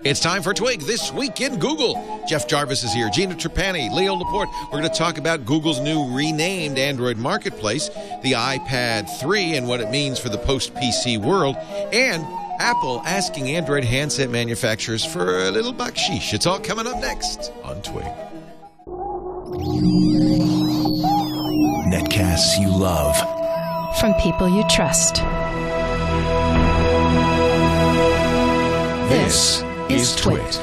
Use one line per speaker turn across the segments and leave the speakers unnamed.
It's time for Twig This Week in Google. Jeff Jarvis is here, Gina Trapani, Leo Laporte. We're going to talk about Google's new renamed Android marketplace, the iPad 3 and what it means for the post-PC world, and Apple asking Android handset manufacturers for a little baksheesh. It's all coming up next on Twig.
Netcasts you love.
From people you trust.
This is TWiT.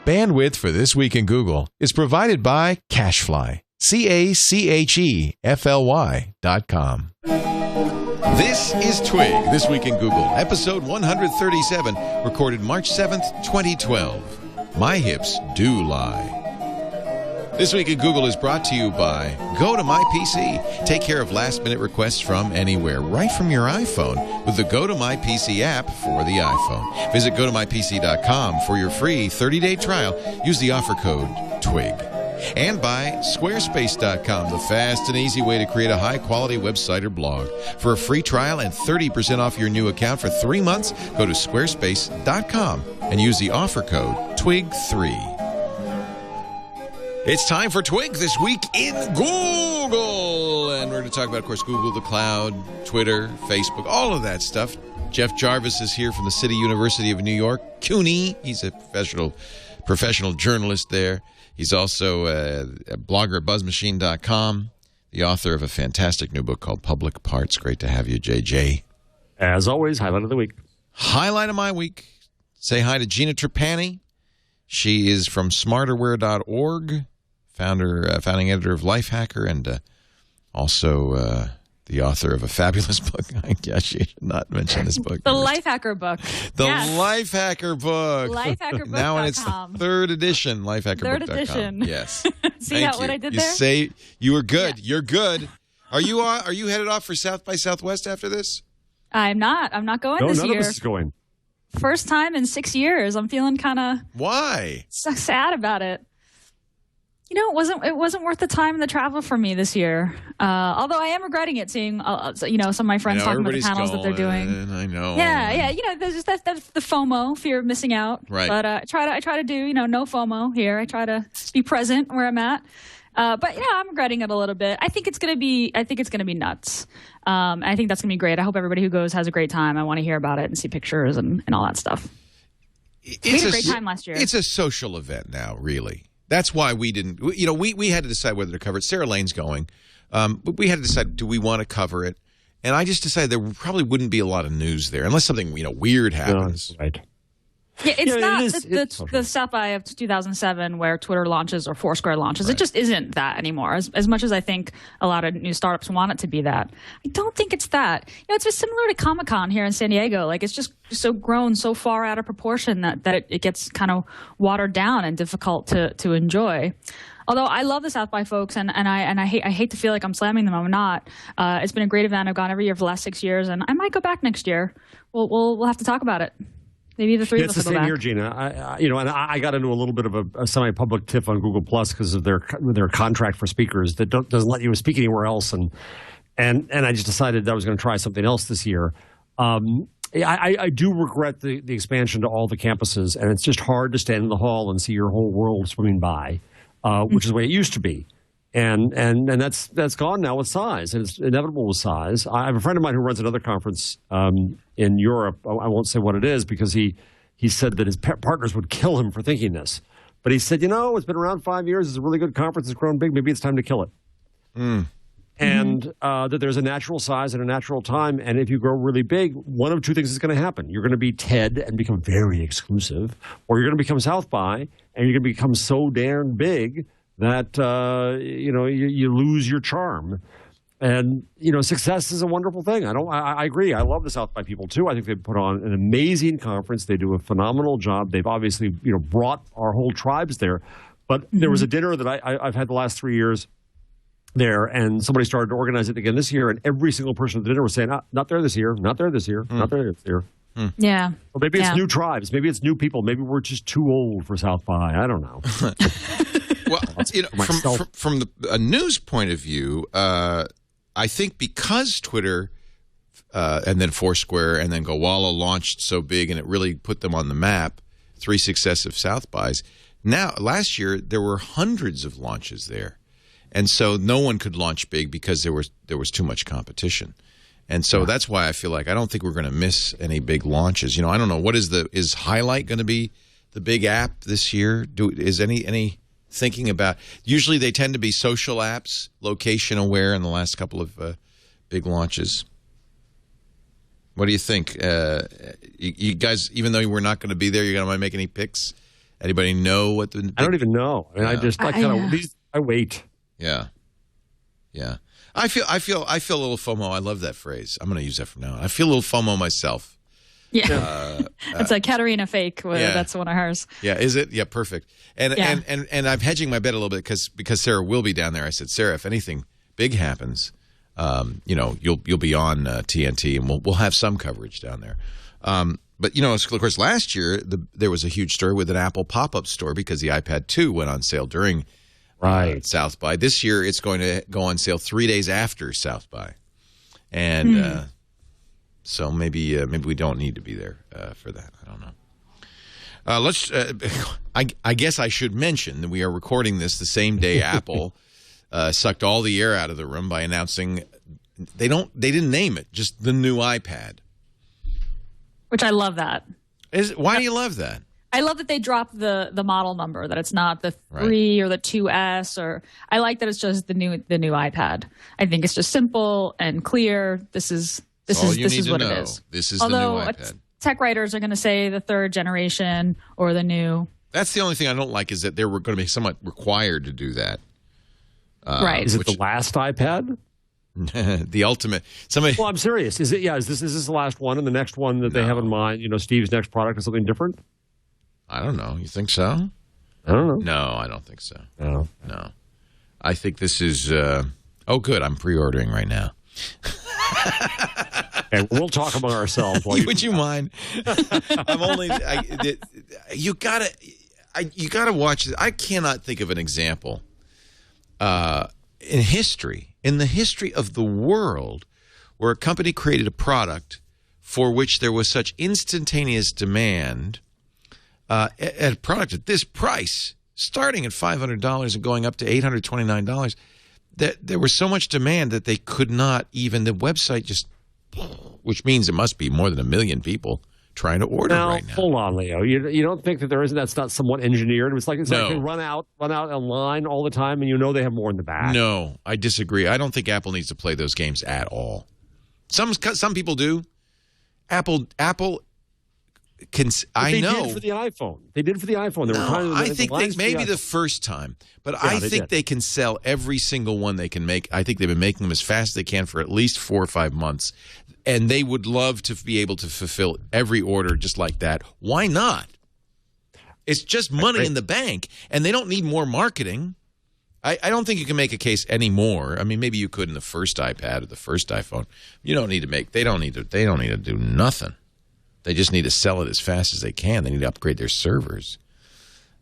Bandwidth for This Week in Google is provided by Cachefly. CACHEFLY.com. This is Twig, This Week in Google, episode 137, recorded March 7th, 2012. My hips do lie. This Week in Google is brought to you by Go to My PC. Take care of last-minute requests from anywhere, right from your iPhone, with the Go to My PC app for the iPhone. Visit gotomypc.com for your free 30-day trial. Use the offer code TWIG. And by Squarespace.com, the fast and easy way to create a high-quality website or blog. For a free trial and 30% off your new account for 3 months, go to Squarespace.com and use the offer code TWIG3. It's time for Twig This Week in Google. And we're going to talk about, of course, Google, the cloud, Twitter, Facebook, all of that stuff. Jeff Jarvis is here from the City University of New York. CUNY, he's a professional journalist there. He's also a blogger at buzzmachine.com, the author of a fantastic new book called Public Parts. Great to have you, JJ.
As always, highlight of the week.
Highlight of my week. Say hi to Gina Trapani. She is from smarterware.org, founding editor of Lifehacker, and also the author of a fabulous book. I guess you should not mention this book.
The Lifehacker book.
The Lifehacker book.
Lifehackerbook.com.
Now in its the third edition, lifehackerbook.com.
Third edition.
Yes.
See what I did
you
there?
Say you were good.
Yeah.
You're good. Are you headed off for South by Southwest after this?
I'm not going this year.
No, none of us is going.
First time in 6 years. I'm feeling kind of
Why?
so sad about it. You know, it wasn't worth the time and the travel for me this year. Although I am regretting it, seeing some of my friends talking about the panels that they're doing.
I know.
Yeah. You know, there's just that's the FOMO, fear of missing out.
Right.
But I try to do no FOMO here. I try to be present where I'm at. But yeah, I'm regretting it a little bit. I think it's gonna be nuts. I think that's gonna be great. I hope everybody who goes has a great time. I want to hear about it and see pictures and all that stuff. We had a great time last year.
It's a social event now, really. That's why we didn't. We had to decide whether to cover it. Sarah Lane's going, but we had to decide: do we want to cover it? And I just decided there probably wouldn't be a lot of news there unless something weird happens.
No, right.
Yeah, it's not the South by of 2007 where Twitter launches or Foursquare launches. Right. It just isn't that anymore. As much as I think a lot of new startups want it to be that, I don't think it's that. It's just similar to Comic-Con here in San Diego. Like, it's just so grown so far out of proportion that it gets kind of watered down and difficult to enjoy. Although I love the South by folks, and I hate to feel like I'm slamming them. I'm not. It's been a great event. I've gone every year for the last 6 years, and I might go back next year. We'll have to talk about it. Maybe the three of us will go back. It's the same
here, Gina. I got into a little bit of a semi-public tiff on Google Plus because of their contract for speakers that doesn't let you speak anywhere else, and I just decided that I was going to try something else this year. I do regret the expansion to all the campuses, and it's just hard to stand in the hall and see your whole world swimming by, which is the way it used to be. And that's gone now with size, and it's inevitable with size. I have a friend of mine who runs another conference in Europe. I won't say what it is because he said that his partners would kill him for thinking this. But he said, it's been around 5 years. It's a really good conference. It's grown big. Maybe it's time to kill it. And that there's a natural size and a natural time. And if you grow really big, one of two things is going to happen. You're going to be TED and become very exclusive, or you're going to become South by and you're going to become so darn big that you lose your charm. And success is a wonderful thing. I agree. I love the South by people too. I think they put on an amazing conference. They do a phenomenal job. They've obviously brought our whole tribes there. But there was a dinner that I've had the last 3 years there, and somebody started to organize it again this year, and every single person at the dinner was saying, not there this year, not there this year, not there this year.
Yeah.
Or maybe it's new tribes. Maybe it's new people. Maybe we're just too old for South by. I don't know.
Well, from a news point of view, I think because Twitter and then Foursquare, and then Gowalla launched so big, and it really put them on the map. 3 successive South bys. Now, last year there were hundreds of launches there, and so no one could launch big because there was too much competition, and so that's why I feel like I don't think we're going to miss any big launches. I don't know, is Highlight going to be the big app this year? Is any thinking about? Usually they tend to be social apps, location aware in the last couple of big launches. What do you think? You guys, even though we're not going to be there, you're going to make any picks? Anybody know what the?
I don't even know. I mean, I wait.
Yeah. I feel a little FOMO. I love that phrase. I'm going to use that from now on. I feel a little FOMO myself.
Yeah, it's a Katarina fake. That's one of hers.
Yeah, is it? Yeah, perfect. And I'm hedging my bet a little bit because Sarah will be down there. I said, Sarah, if anything big happens, you'll be on TNT, and we'll have some coverage down there. But of course, last year there was a huge story with an Apple pop-up store because the iPad 2 went on sale during South by. This year, it's going to go on sale 3 days after South by, and so maybe we don't need to be there for that. I don't know. I guess I should mention that we are recording this the same day Apple sucked all the air out of the room by announcing they didn't name it, just the new iPad.
Which I love that.
Why do you love that?
I love that they dropped the model number, that it's not the 3 or the 2S, or I like that it's just the new iPad. I think it's just simple and clear. This is what it is.
This is the new iPad.
Tech writers are going to say the 3rd generation or the new.
That's the only thing I don't like, is that they were going to be somewhat required to do that.
Right.
Is it the last iPad?
The ultimate.
Well, I'm serious. Is it? Yeah. Is this the last one, and the next one that they have in mind? Steve's next product is something different.
I don't know. You think so?
I don't know.
No, I don't think so.
No.
I think this is. Oh, good. I'm pre-ordering right now.
And we'll talk among ourselves.
Would you mind? I'm only. You gotta watch this. I cannot think of an example in the history of the world, where a company created a product for which there was such instantaneous demand, at a product at this price, starting at $500 and going up to $829, that there was so much demand that they could not even, the website just, which means it must be more than 1 million people trying to order right now.
Hold on, Leo. You don't think that that's not somewhat engineered? It's like they run out a line all the time, and they have more in the back.
No, I disagree. I don't think Apple needs to play those games at all. Some people do. Apple can. I know
they did for the iPhone. They did for the iPhone.
I think maybe the first time, but I think they can sell every single one they can make. I think they've been making them as fast as they can for at least 4 or 5 months. And they would love to be able to fulfill every order just like that. Why not? It's just money in the bank, and they don't need more marketing. I don't think you can make a case anymore. I mean, maybe you could in the first iPad or the first iPhone. You don't need to make. They don't need to do nothing. They just need to sell it as fast as they can. They need to upgrade their servers.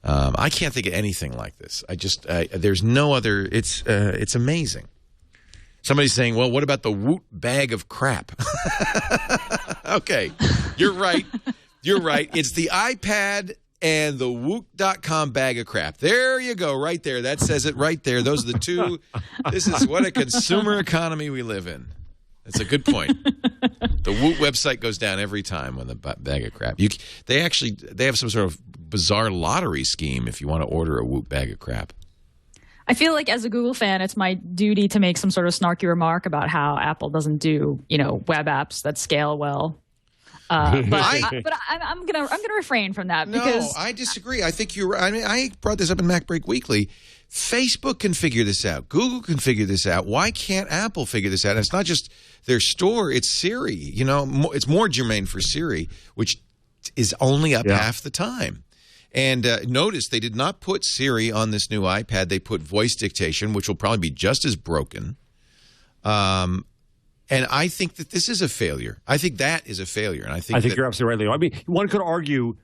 I can't think of anything like this. There's no other. It's amazing. Somebody's saying, well, what about the Woot bag of crap? Okay, you're right. You're right. It's the iPad and the Woot.com bag of crap. There you go, right there. That says it right there. Those are the two. This is what a consumer economy we live in. That's a good point. The Woot website goes down every time with a bag of crap. They have some sort of bizarre lottery scheme if you want to order a Woot bag of crap.
I feel like as a Google fan, it's my duty to make some sort of snarky remark about how Apple doesn't do, web apps that scale well. But I'm gonna refrain from that because
I disagree. I think you're. I mean, I brought this up in MacBreak Weekly. Facebook can figure this out. Google can figure this out. Why can't Apple figure this out? And it's not just their store; it's Siri. It's more germane for Siri, which is only up half the time. And notice they did not put Siri on this new iPad. They put voice dictation, which will probably be just as broken. And I think that this is a failure. I think that is a failure. And I think
you're absolutely right, Leo. I mean, one could argue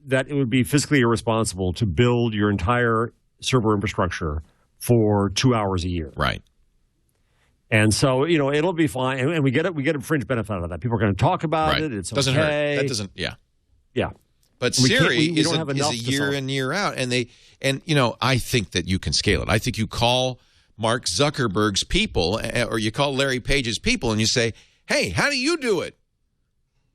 that it would be fiscally irresponsible to build your entire server infrastructure for 2 hours a year.
Right.
And so, it'll be fine. And we get a fringe benefit out of that. People are going to talk about it. It's
doesn't
okay.
hurt. That doesn't, yeah.
Yeah.
But Siri is a year in, year out. And I think that you can scale it. I think you call Mark Zuckerberg's people, or you call Larry Page's people, and you say, hey, how do you do it?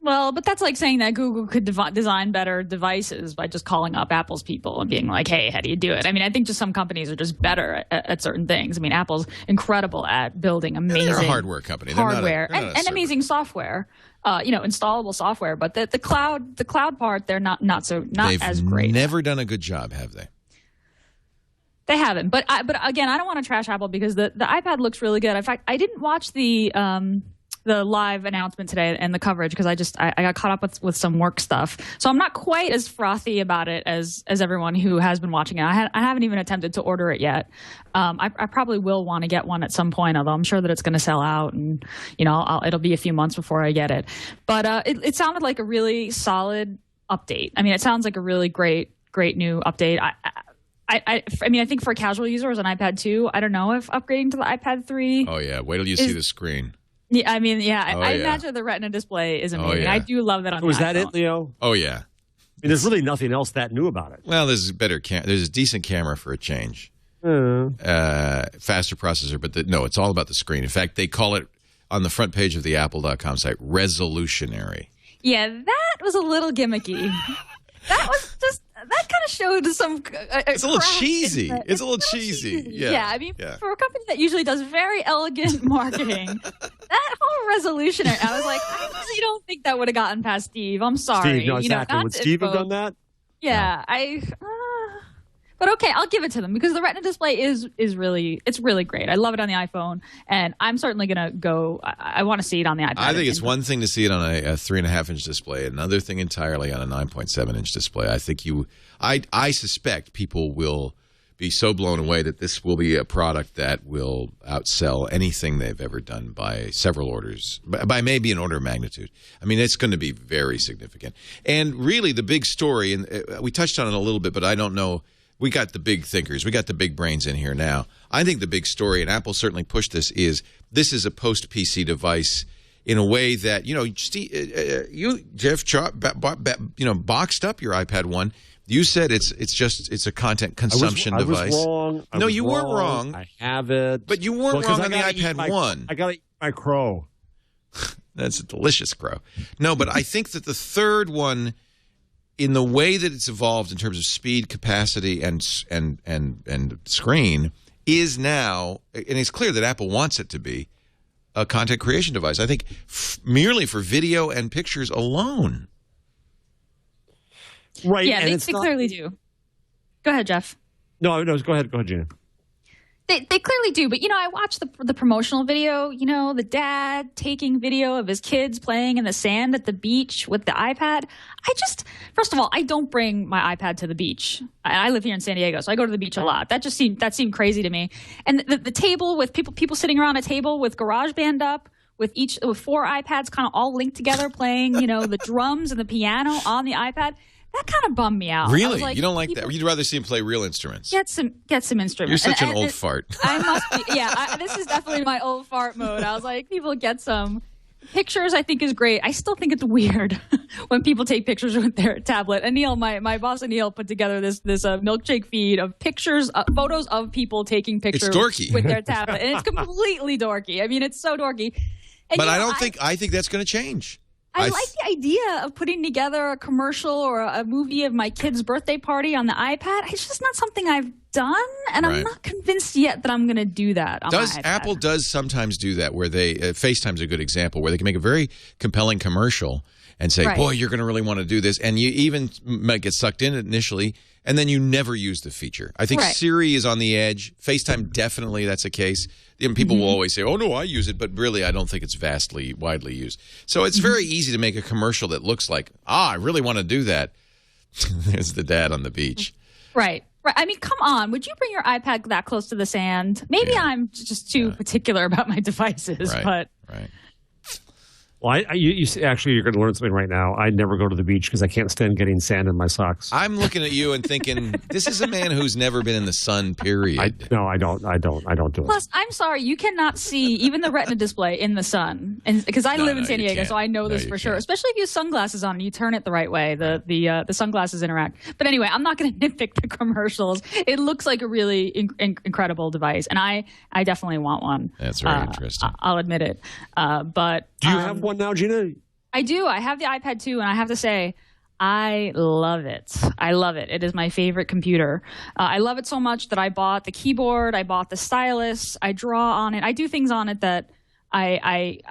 Well, but that's like saying that Google could design better devices by just calling up Apple's people and being like, hey, how do you do it? I mean, I think just some companies are just better at certain things. I mean, Apple's incredible at building amazing
they're a hardware company.
Hardware and amazing software, installable software. But the cloud part, they're not as great.
They've never done a good job, have they?
They haven't. But again, I don't want to trash Apple because the iPad looks really good. In fact, I didn't watch the live announcement today and the coverage because I got caught up with some work stuff. So I'm not quite as frothy about it as everyone who has been watching it. I haven't even attempted to order it yet. I probably will want to get one at some point, although I'm sure that it's going to sell out and, it'll be a few months before I get it. But it sounded like a really solid update. I mean, it sounds like a really great new update. I mean, I think for casual users on iPad 2, I don't know if upgrading to the iPad 3.
Oh, yeah. Wait till you see the screen.
Yeah, I mean, I imagine the Retina display is amazing. I do love that on the iPhone.
Was that it, Leo?
Oh, yeah.
I mean, there's really nothing else that new about it.
Well, there's a decent camera for a change. Faster processor, but no, it's all about the screen. In fact, they call it on the front page of the Apple.com site, resolutionary.
Yeah, that was a little gimmicky. That kind of showed some.
It's a little cheesy. It's a little cheesy. Yeah.
I mean, for a company that usually does very elegant marketing, that whole resolution, I was like, I really don't think that would have gotten past Steve. I'm sorry.
Steve, no, exactly. Would Steve have done that?
Yeah, but okay, I'll give it to them because the Retina display is really great. I love it on the iPhone, and I'm certainly going to go. I want to see it on the iPad.
I think it's one thing to see it on a 3.5-inch display, another thing entirely on a 9.7-inch display. I think I suspect people will be so blown away that this will be a product that will outsell anything they've ever done by several orders, by maybe an order of magnitude. I mean, it's going to be very significant. And really, the big story, and we touched on it a little bit, but I don't know. We got the big thinkers. We got the big brains in here now. I think the big story, and Apple certainly pushed this is a post-PC device in a way that, you, Jeff, boxed up your iPad 1. You said it's a content consumption device.
I was wrong.
No, you weren't wrong.
I have it.
But you weren't wrong on the iPad 1.
I got to eat my crow.
That's a delicious crow. No, but I think that the third one, in the way that it's evolved in terms of speed, capacity, and screen, is now, and it's clear that Apple wants it to be, a content creation device. I think merely for video and pictures alone.
Right.
Yeah, they clearly do. Go ahead, Jeff.
No, go ahead, Gina.
They clearly do, but I watched the promotional video. The dad taking video of his kids playing in the sand at the beach with the iPad. First of all, I don't bring my iPad to the beach. I live here in San Diego, so I go to the beach a lot. That seemed crazy to me. And the table with people sitting around a table with GarageBand up, with 4 iPads kind of all linked together, playing the drums and the piano on the iPad. That kind of bummed me out.
Really? You don't like that? You'd rather see him play real instruments?
Get some instruments.
You're such an old fart.
I must be. Yeah, this is definitely my old fart mode. I was like, people get some pictures. I think is great. I still think it's weird when people take pictures with their tablet. Anil, my boss Anil, put together this milkshake feed of pictures, photos of people taking pictures with their tablet, and it's completely dorky. I mean, it's so dorky. And,
but I think that's going to change.
I like the idea of putting together a commercial or a movie of my kid's birthday party on the iPad. It's just not something I've done, and I'm not convinced yet that I'm going to do that on my iPad.
Apple does sometimes do that, where they FaceTime's a good example, where they can make a very compelling commercial and say, boy, you're going to really want to do this, and you even might get sucked in widely, and then you never use the feature. I think Siri is on the edge. FaceTime, definitely that's the case. And people will always say, oh, no, I use it. But really, I don't think it's widely used. So it's very easy to make a commercial that looks like, I really want to do that. There's the dad on the beach.
Right. I mean, come on. Would you bring your iPad that close to the sand? Maybe I'm just too particular about my devices. But
Right.
Well, actually, you're going to learn something right now. I never go to the beach because I can't stand getting sand in my socks.
I'm looking at you and thinking, this is a man who's never been in the sun, period.
No, I don't do it.
Plus, I'm sorry, you cannot see even the retina display in the sun. And because I live in San Diego, so I know this for sure. Especially if you have sunglasses on and you turn it the right way, the sunglasses interact. But anyway, I'm not going to nitpick the commercials. It looks like a really incredible device, and I definitely want one.
That's very interesting.
I'll admit it. But
do you have one now, Gina?
I do. I have the iPad 2, and I have to say, I love it. I love it. It is my favorite computer. I love it so much that I bought the keyboard. I bought the stylus. I draw on it. I do things on it that I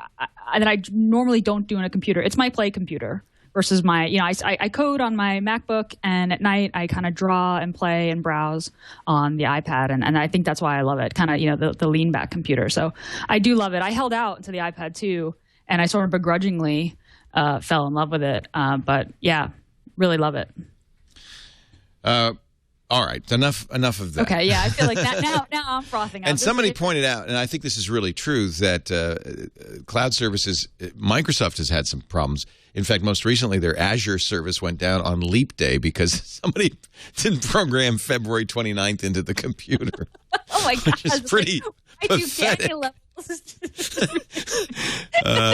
normally don't do in a computer. It's my play computer versus my, I code on my MacBook, and at night I kind of draw and play and browse on the iPad, and I think that's why I love it. Kind of, the lean back computer. So I do love it. I held out to the iPad 2. And I sort of begrudgingly fell in love with it. But yeah, really love it.
All right, enough of that.
Okay, yeah, I feel like that now I'm frothing out.
And somebody pointed out, and I think this is really true, that cloud services, Microsoft has had some problems. In fact, most recently, their Azure service went down on Leap Day because somebody didn't program February 29th into the computer.
Oh my God.
Which is pretty pathetic.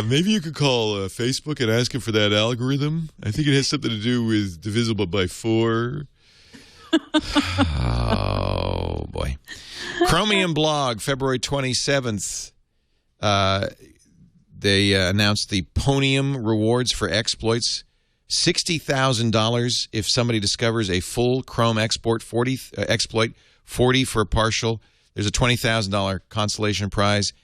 Maybe you could call Facebook and ask him for that algorithm. I think it has something to do with divisible by 4. Oh, boy. Chromium blog, February 27th. They announced the Ponium rewards for exploits. $60,000 if somebody discovers a full Chrome exploit, 40 for a partial. There's a $20,000 consolation prize.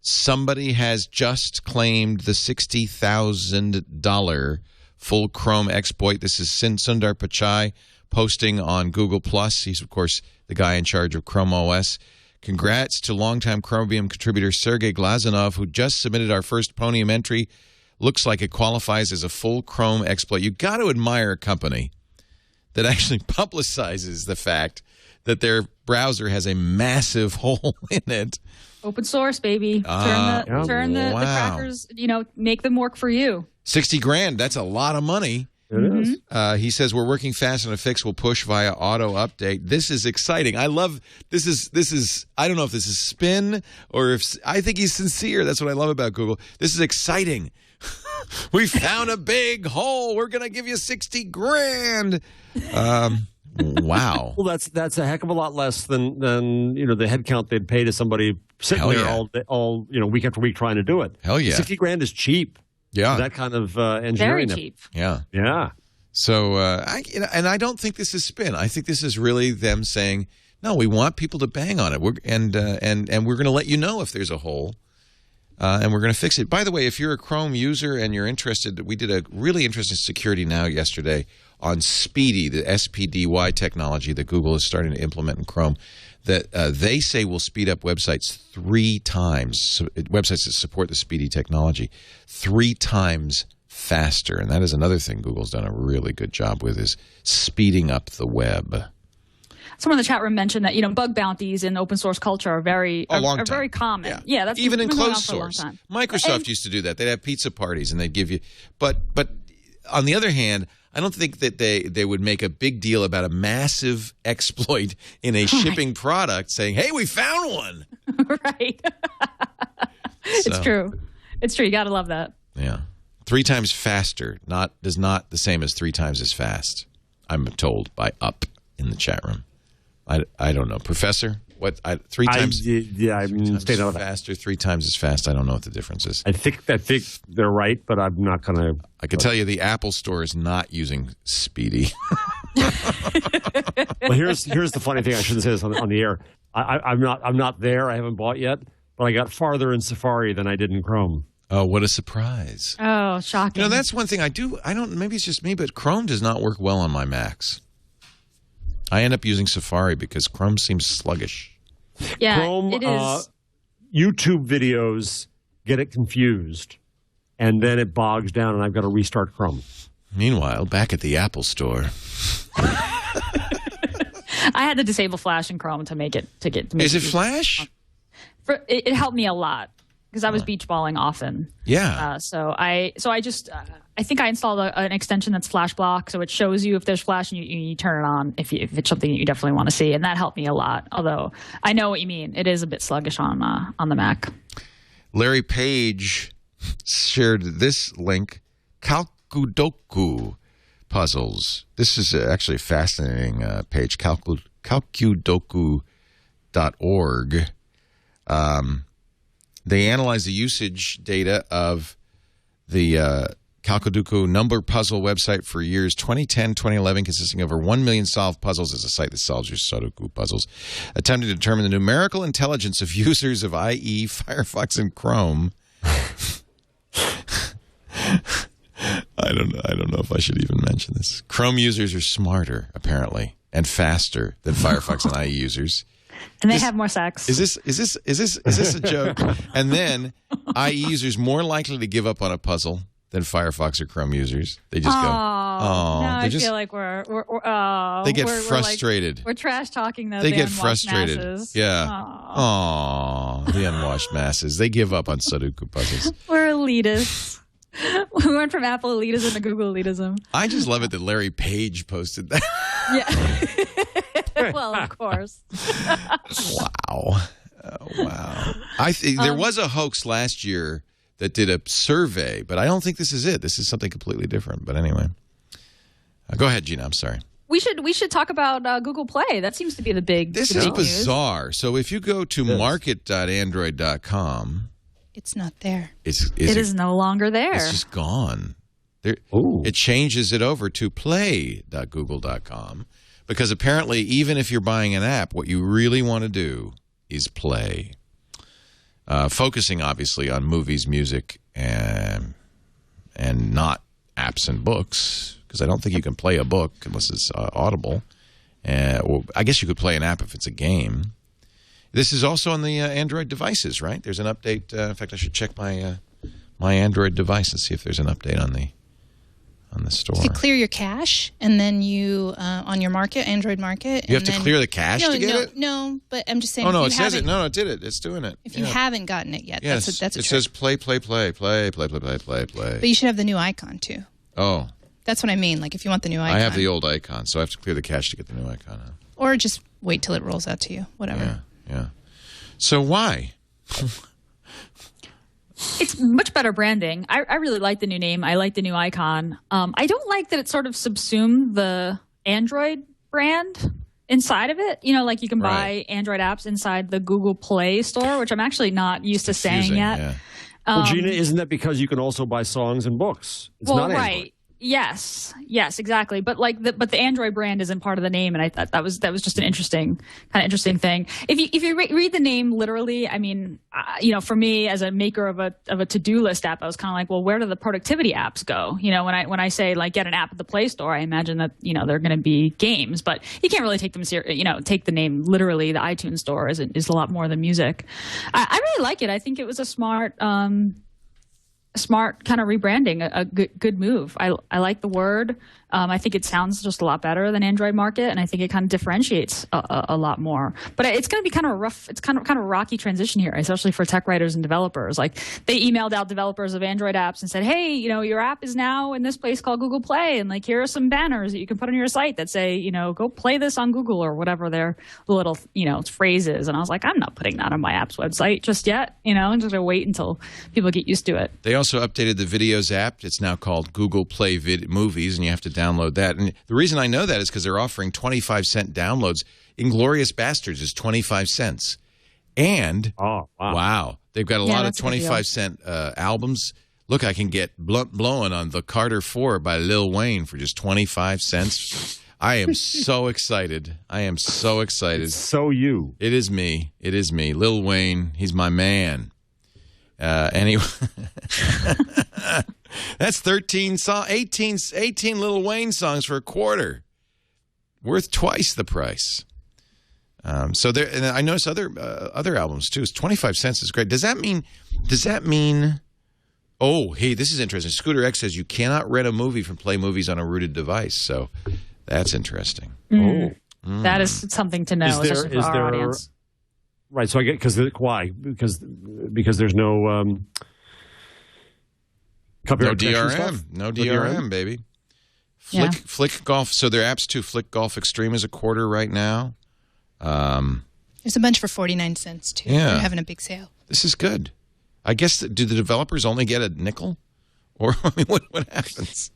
Somebody has just claimed the $60,000 full Chrome exploit. This is Sundar Pichai posting on Google+. He's, of course, the guy in charge of Chrome OS. Congrats to longtime Chromium contributor Sergey Glazunov, who just submitted our first Ponium entry. Looks like it qualifies as a full Chrome exploit. You've got to admire a company that actually publicizes the fact that their browser has a massive hole in it.
Open source, baby. Turn the crackers, make them work for you.
$60,000, that's a lot of money.
It is.
He says, we're working fast on a fix. We'll push via auto update. This is exciting. I love this is I don't know if this is spin or if I think he's sincere. That's what I love about Google. This is exciting. We found a big hole. We're going to give you $60,000. Wow.
Well, that's a heck of a lot less than the headcount they'd pay to somebody sitting there all week after week trying to do it.
Hell yeah.
$60,000 is cheap.
Yeah.
That kind of engineering.
Very cheap.
Yeah.
Yeah.
So I don't think this is spin. I think this is really them saying, no, we want people to bang on it. We're going to let you know if there's a hole. And we're going to fix it. By the way, if you're a Chrome user and you're interested, we did a really interesting Security Now yesterday on Speedy, the SPDY technology that Google is starting to implement in Chrome, that they say will speed up websites 3 times, websites that support the Speedy technology, 3 times faster. And that is another thing Google's done a really good job with, is speeding up the web.
Someone in the chat room mentioned that bug bounties in open source culture are very common. Yeah, that's
even in
been
closed
going on
source.
For a long time.
Microsoft used to do that. They'd have pizza parties and they'd give you, but on the other hand, I don't think that they would make a big deal about a massive exploit in a shipping product, saying, "Hey, we found one."
Right. It's true. It's true. You got to love that.
Yeah, 3 times faster is not the same as 3 times as fast. I'm told by Up in the chat room. I don't know, Professor. What 3 times?
I'm staying out of that.
Faster, 3 times as fast. I don't know what the difference is.
I think they're right, but I'm not going to.
I can tell you the Apple Store is not using Speedy.
Well, here's the funny thing. I shouldn't say this on the air. I'm not there. I haven't bought yet, but I got farther in Safari than I did in Chrome.
Oh, what a surprise!
Oh, shocking.
That's one thing I do. I don't. Maybe it's just me, but Chrome does not work well on my Macs. I end up using Safari because Chrome seems sluggish.
Yeah,
Chrome,
it is.
YouTube videos get it confused, and then it bogs down, and I've got to restart Chrome.
Meanwhile, back at the Apple Store.
I had to disable Flash in Chrome to make it.
Is it Flash?
It helped me a lot. because I was beach balling often.
Yeah.
So I think I installed an extension that's flash block, so it shows you if there's flash and you turn it on if it's something that you definitely want to see, and that helped me a lot. Although I know what you mean, it is a bit sluggish on the Mac.
Larry Page shared this link: Calcudoku puzzles. This is actually a fascinating page. Calcudoku.org. They analyze the usage data of the Calcudoku number puzzle website for years 2010-2011, consisting of over 1 million solved puzzles as a site that solves your Sudoku puzzles, attempting to determine the numerical intelligence of users of IE, Firefox, and Chrome. I don't know if I should even mention this. Chrome users are smarter, apparently, and faster than Firefox and IE users.
And they have more sex.
Is this a joke? And then IE users more likely to give up on a puzzle than Firefox or Chrome users. They just go, oh.
No, I feel like
they get frustrated.
We're trash talking those.
They get frustrated.
Masses.
Yeah. Oh, the unwashed masses. They give up on Sudoku puzzles.
We're elitists. We went from Apple elitism to Google elitism.
I just love it that Larry Page posted that.
Yeah. Well, of course.
Wow. Wow. There was a hoax last year that did a survey, but I don't think this is it. This is something completely different. But anyway, go ahead, Gina. I'm sorry.
We should talk about Google Play. That seems to be the big.
This is bizarre. News. So if you go to market.android.com,
it's not there.
It is no longer there.
It's just gone. It changes it over to play.google.com because apparently even if you're buying an app, what you really want to do is play. Focusing obviously on movies, music, and not apps and books, because I don't think you can play a book unless it's Audible. Or I guess you could play an app if it's a game. This is also on the Android devices, right? There's an update. In fact, I should check my my Android device and see if there's an update on the store.
You clear your cache, and then you on your market, Android Market.
You have to clear the cache to get it?
No, but I'm just saying.
Oh no, it says it. No, it did it. It's doing it.
If you haven't gotten it yet,
yes,
that's a
it
trick.
says play.
But you should have the new icon too.
Oh,
that's what I mean. Like if you want the new icon,
I have the old icon, so I have to clear the cache to get the new icon out.
Or just wait till it rolls out to you. Whatever.
Yeah. So why?
It's much better branding. I really like the new name. I like the new icon. I don't like that it sort of subsumed the Android brand inside of it. You know, like you can buy Android apps inside the Google Play store, which I'm actually not used to saying yet.
Yeah.
Well, Gina, isn't that because you can also buy songs and books? It's not Android.
Right. Yes, exactly. But the Android brand isn't part of the name, and I thought that was just an interesting thing. If you read the name literally, I mean, for me as a maker of a to-do list app, I was kind of like, well, where do the productivity apps go? You know, when I say like get an app at the Play Store, I imagine that they're going to be games, but you can't really take them take the name literally. The iTunes Store is a lot more than music. I really like it. I think it was a smart kind of rebranding, a good move. I like the word. I think it sounds just a lot better than Android Market, and I think it kind of differentiates a lot more. But it's going to be kind of rough. It's kind of a rocky transition here, especially for tech writers and developers. Like they emailed out developers of Android apps and said, "Hey, your app is now in this place called Google Play, and like here are some banners that you can put on your site that say, go play this on Google or whatever their little phrases." And I was like, I'm not putting that on my app's website just yet. I'm just gonna wait until people get used to it.
They also updated the Videos app. It's now called Google Play Movies, and you have to download that. And the reason I know that is because they're offering 25-cent downloads. Inglourious Bastards is 25 cents. And, wow, they've got a lot of 25-cent albums. Look, I can get Blunt Blowin' on The Carter 4 by Lil Wayne for just 25 cents. I am so excited. It's
so you.
It is me. Lil Wayne, he's my man. Anyway, that's 18 Lil Wayne songs for $0.25, worth twice the price. So there, and I noticed other albums too. It's 25 cents is great. Does that mean? Oh, hey, this is interesting. Scooter X says you cannot rent a movie from Play Movies on a rooted device. So that's interesting.
That is something to know, especially for our audience.
Right. So I get why? Because there's no copyright
DRM. No DRM, baby. Flick Golf. So their apps too. Flick Golf Extreme is $0.25 right now.
There's a bunch for 49 cents too.
Yeah.
They're having a big sale.
This is good. I guess do the developers only get a nickel, or I mean, what happens?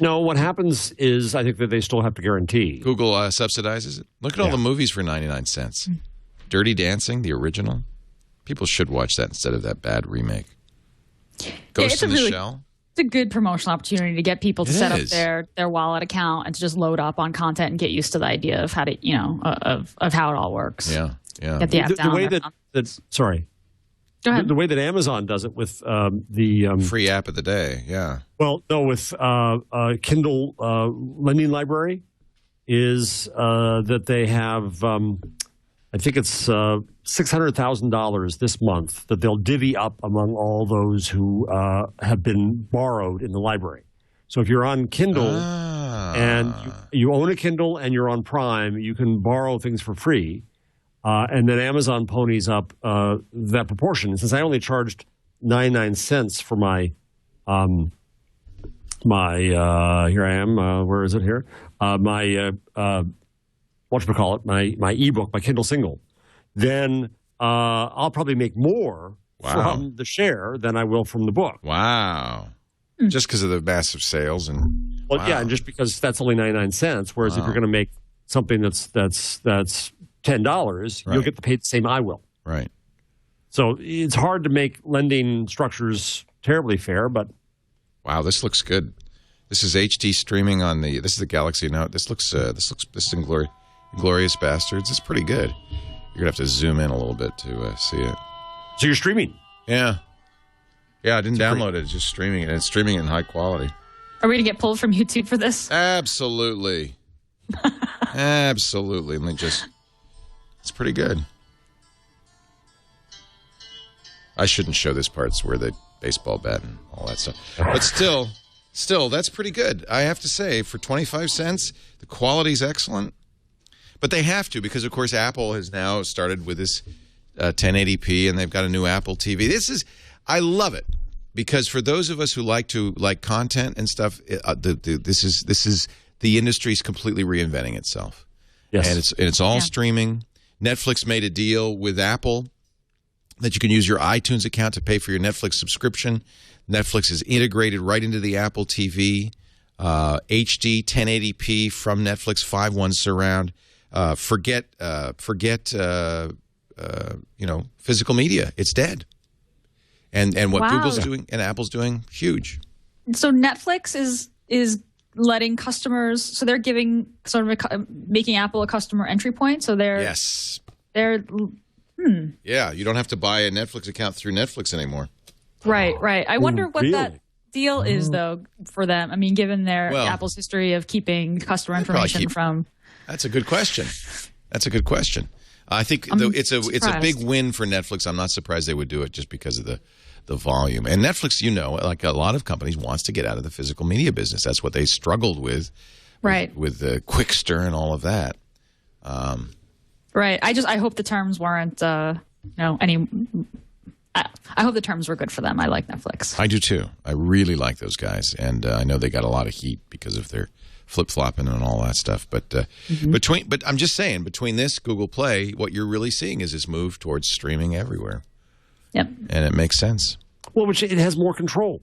No, what happens is I think that they still have to guarantee.
Google subsidizes it. Look at all the movies for 99 cents. Dirty Dancing, the original. People should watch that instead of that bad remake. Ghost in the Shell.
It's a good promotional opportunity to get people to set up their wallet account and to just load up on content and get used to the idea of how to of how it all works.
Yeah.
Get the app down.
The way sorry.
Go ahead.
The way that Amazon does it with the
free app of the day, yeah.
Well, no, with Kindle lending library is that they have, I think it's $600,000 this month that they'll divvy up among all those who have been borrowed in the library. So if you're on Kindle and you own a Kindle and you're on Prime, you can borrow things for free. And then Amazon ponies up that proportion. And since I only charged 99 cents for my here I am. Where is it here? My whatchamacallit, my ebook, my Kindle single. Then I'll probably make more from the share than I will from the book.
Wow. Just because of the massive sales and
yeah, and just because that's only 99 cents. Whereas if you're going to make something that's $10, you'll get to pay the same I will.
Right.
So it's hard to make lending structures terribly fair, but
wow, this looks good. This is HD streaming on this is the Galaxy Note. This is Inglorious Bastards. It's pretty good. You're gonna have to zoom in a little bit to see it.
So you're streaming?
Yeah. I didn't download it. It's just streaming it. And it's streaming it in high quality.
Are we gonna get pulled from YouTube for this?
Absolutely. Absolutely. It's pretty good. I shouldn't show this part. It's where the baseball bat and all that stuff. But still, that's pretty good. I have to say, for 25 cents, the quality's excellent. But they have to, because, of course, Apple has now started with this 1080p, and they've got a new Apple TV. I love it, because for those of us who like content and stuff, this is the industry's completely reinventing itself.
Yes.
And it's all streaming. Netflix made a deal with Apple that you can use your iTunes account to pay for your Netflix subscription. Netflix is integrated right into the Apple TV. HD 1080p from Netflix 5.1 surround. Forget physical media. It's dead. And what Google's doing and Apple's doing, huge.
So Netflix is letting customers, so they're making Apple a customer entry point. So they're
yeah, you don't have to buy a Netflix account through Netflix anymore.
Right. I wonder what that deal is, though, for them. I mean, given Apple's history of keeping customer information from.
That's a good question. I think it's a big win for Netflix. I'm not surprised they would do it just because of the volume. And Netflix, like a lot of companies, wants to get out of the physical media business. That's what they struggled with, with the Quickster and all of that.
Right. I hope the terms weren't I hope the terms were good for them. I like Netflix.
I do too. I really like those guys, and I know they got a lot of heat because of their flip-flopping and all that stuff. But but I'm just saying, between this Google Play, what you're really seeing is this move towards streaming everywhere.
Yep. And
it makes sense.
Well, which it has more control.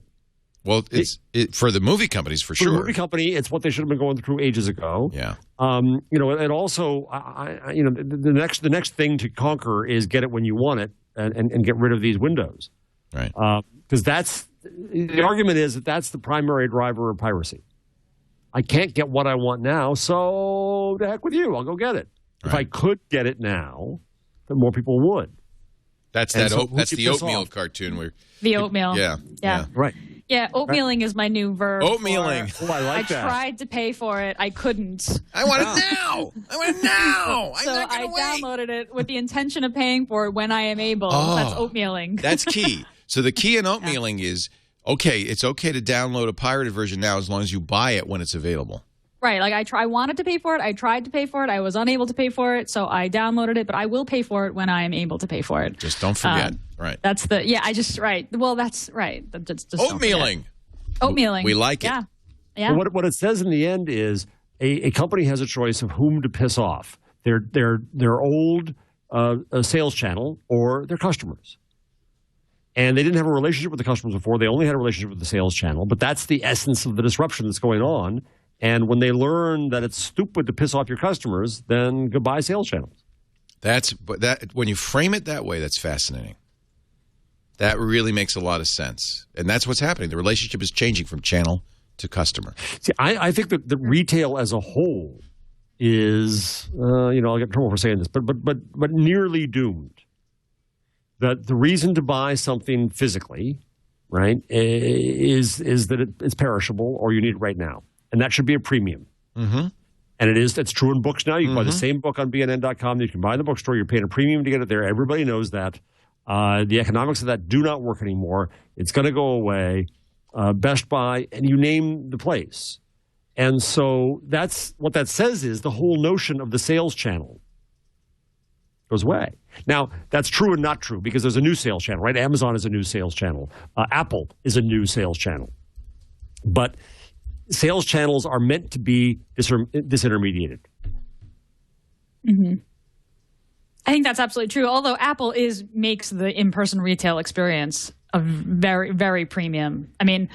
Well, it's for the movie companies for sure.
For the movie company, it's what they should have been going through ages ago.
Yeah.
And also, the next thing to conquer is get it when you want it and get rid of these windows.
Right.
Because the argument is that's the primary driver of piracy. I can't get what I want now, so the heck with you. I'll go get it. Right. If I could get it now, then more people would.
That's the oatmeal cartoon.
The oatmeal.
Yeah.
Right.
Yeah, oatmealing is my new verb.
Oatmealing.
I like that.
I tried to pay for it. I couldn't.
I want it now. I want it now.
So I downloaded it with the intention of paying for it when I am able. That's oatmealing.
That's key. So the key in oatmealing is, it's okay to download a pirated version now as long as you buy it when it's available.
Right. Like I wanted to pay for it. I tried to pay for it. I was unable to pay for it. So I downloaded it, but I will pay for it when I am able to pay for it.
Just don't forget. Right.
That's right. Well, that's right. Just
Oatmealing.
Oatmealing.
We like it.
Yeah. Yeah.
Well, what it says in the end is a company has a choice of whom to piss off, their old sales channel or their customers. And they didn't have a relationship with the customers before. They only had a relationship with the sales channel. But that's the essence of the disruption that's going on. And when they learn that it's stupid to piss off your customers, then goodbye sales channels.
When you frame it that way, that's fascinating. That really makes a lot of sense. And that's what's happening. The relationship is changing from channel to customer.
See, I think that the retail as a whole is, I'll get in trouble for saying this, but nearly doomed. That the reason to buy something physically, right, is that it's perishable or you need it right now. And that should be a premium.
Mm-hmm.
And it's true in books now. You can buy the same book on BNN.com that you can buy in the bookstore. You're paying a premium to get it there. Everybody knows that. The economics of that do not work anymore. It's going to go away. Best Buy, and you name the place. And so that's what that says is the whole notion of the sales channel goes away. Now, that's true and not true because there's a new sales channel, right? Amazon is a new sales channel. Apple is a new sales channel. But sales channels are meant to be disintermediated.
Mm-hmm. I think that's absolutely true. Although Apple makes the in-person retail experience a very, very premium. I mean,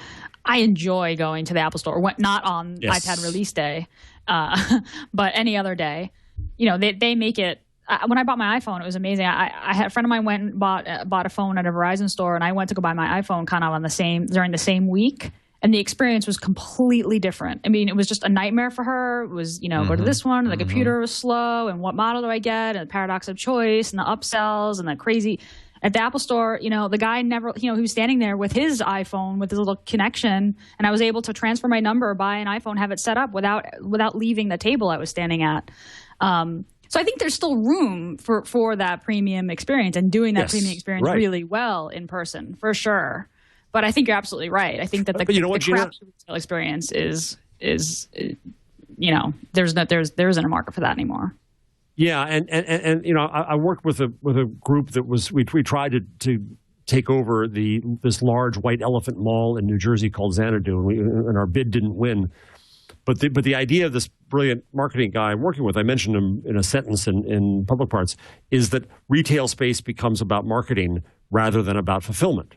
I enjoy going to the Apple Store, not on iPad release day, but any other day. They make it. When I bought my iPhone, it was amazing. I had a friend of mine went and bought a phone at a Verizon store, and I went to go during the same week. And the experience was completely different. I mean, it was just a nightmare for her. It was, go to this one, and the computer was slow, and what model do I get, and the paradox of choice, and the upsells, and the crazy. At the Apple Store, the guy never, he was standing there with his iPhone, with his little connection, and I was able to transfer my number, buy an iPhone, have it set up without leaving the table I was standing at. So I think there's still room for that premium experience and doing that premium experience really well in person, for sure. But I think you're absolutely right. I think that the crappy retail experience is there isn't a market for that anymore.
Yeah, and I worked with a group that we tried to take over this large white elephant mall in New Jersey called Xanadu, and our bid didn't win. But the idea of this brilliant marketing guy I'm working with, I mentioned him in a sentence in Public Parts, is that retail space becomes about marketing rather than about fulfillment.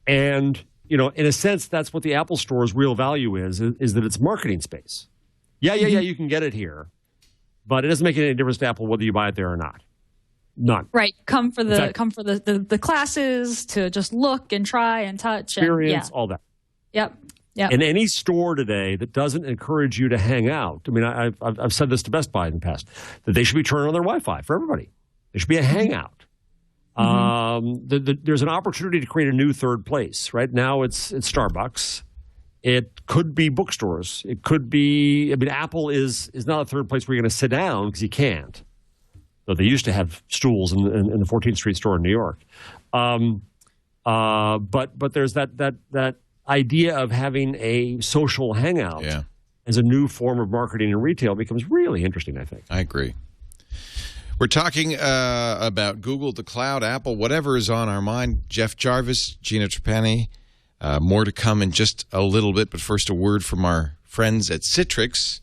And, in a sense, that's what the Apple Store's real value is that it's marketing space. Yeah, you can get it here. But it doesn't make any difference to Apple whether you buy it there or not. None.
Right. Come for the classes, to just look and try and touch.
Experience, all that.
Yep.
And any store today that doesn't encourage you to hang out, I mean, I've said this to Best Buy in the past, that they should be turning on their Wi-Fi for everybody. There should be a hangout. There's an opportunity to create a new third place. Right now it's Starbucks. It could be bookstores. It could be, Apple is not a third place where you're going to sit down because you can't. Though they used to have stools in the 14th Street store in New York. But there's that idea of having a social hangout as a new form of marketing and retail becomes really interesting, I think.
I agree. We're talking about Google, the cloud, Apple, whatever is on our mind. Jeff Jarvis, Gina Trapani. More to come in just a little bit, but first a word from our friends at Citrix.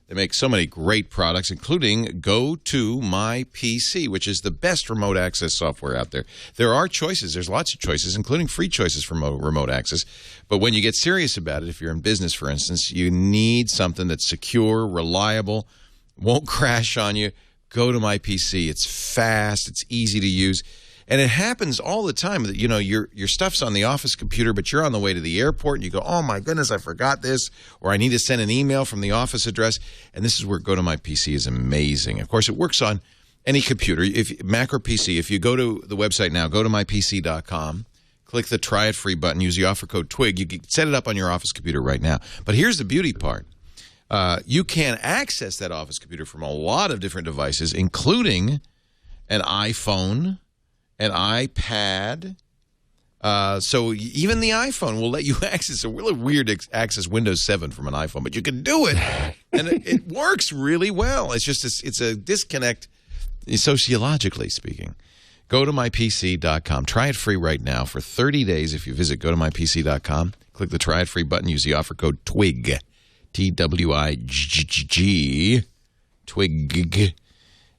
They make so many great products, including Go to My PC, which is the best remote access software out there. There are choices. There's lots of choices, including free choices for remote access. But when you get serious about it, if you're in business, for instance, you need something that's secure, reliable, won't crash on you. Go to My PC. It's fast. It's easy to use. And it happens all the time that, your stuff's on the office computer, but you're on the way to the airport and you go, oh, my goodness, I forgot this, or I need to send an email from the office address. And this is where Go to My PC is amazing. Of course, it works on any computer, Mac or PC. If you go to the website now, go to mypc.com, click the Try It Free button, use the offer code TWIG. You can set it up on your office computer right now. But here's the beauty part. You can access that office computer from a lot of different devices, including an iPhone, an iPad, So even the iPhone will let you access. It's a really weird access Windows 7 from an iPhone, but you can do it, and it works really well. It's just it's a disconnect, sociologically speaking. Go to mypc.com. Try it free right now for 30 days. If you visit gotomypc.com, click the try it free button. Use the offer code TWIG, TWIG, TWIG.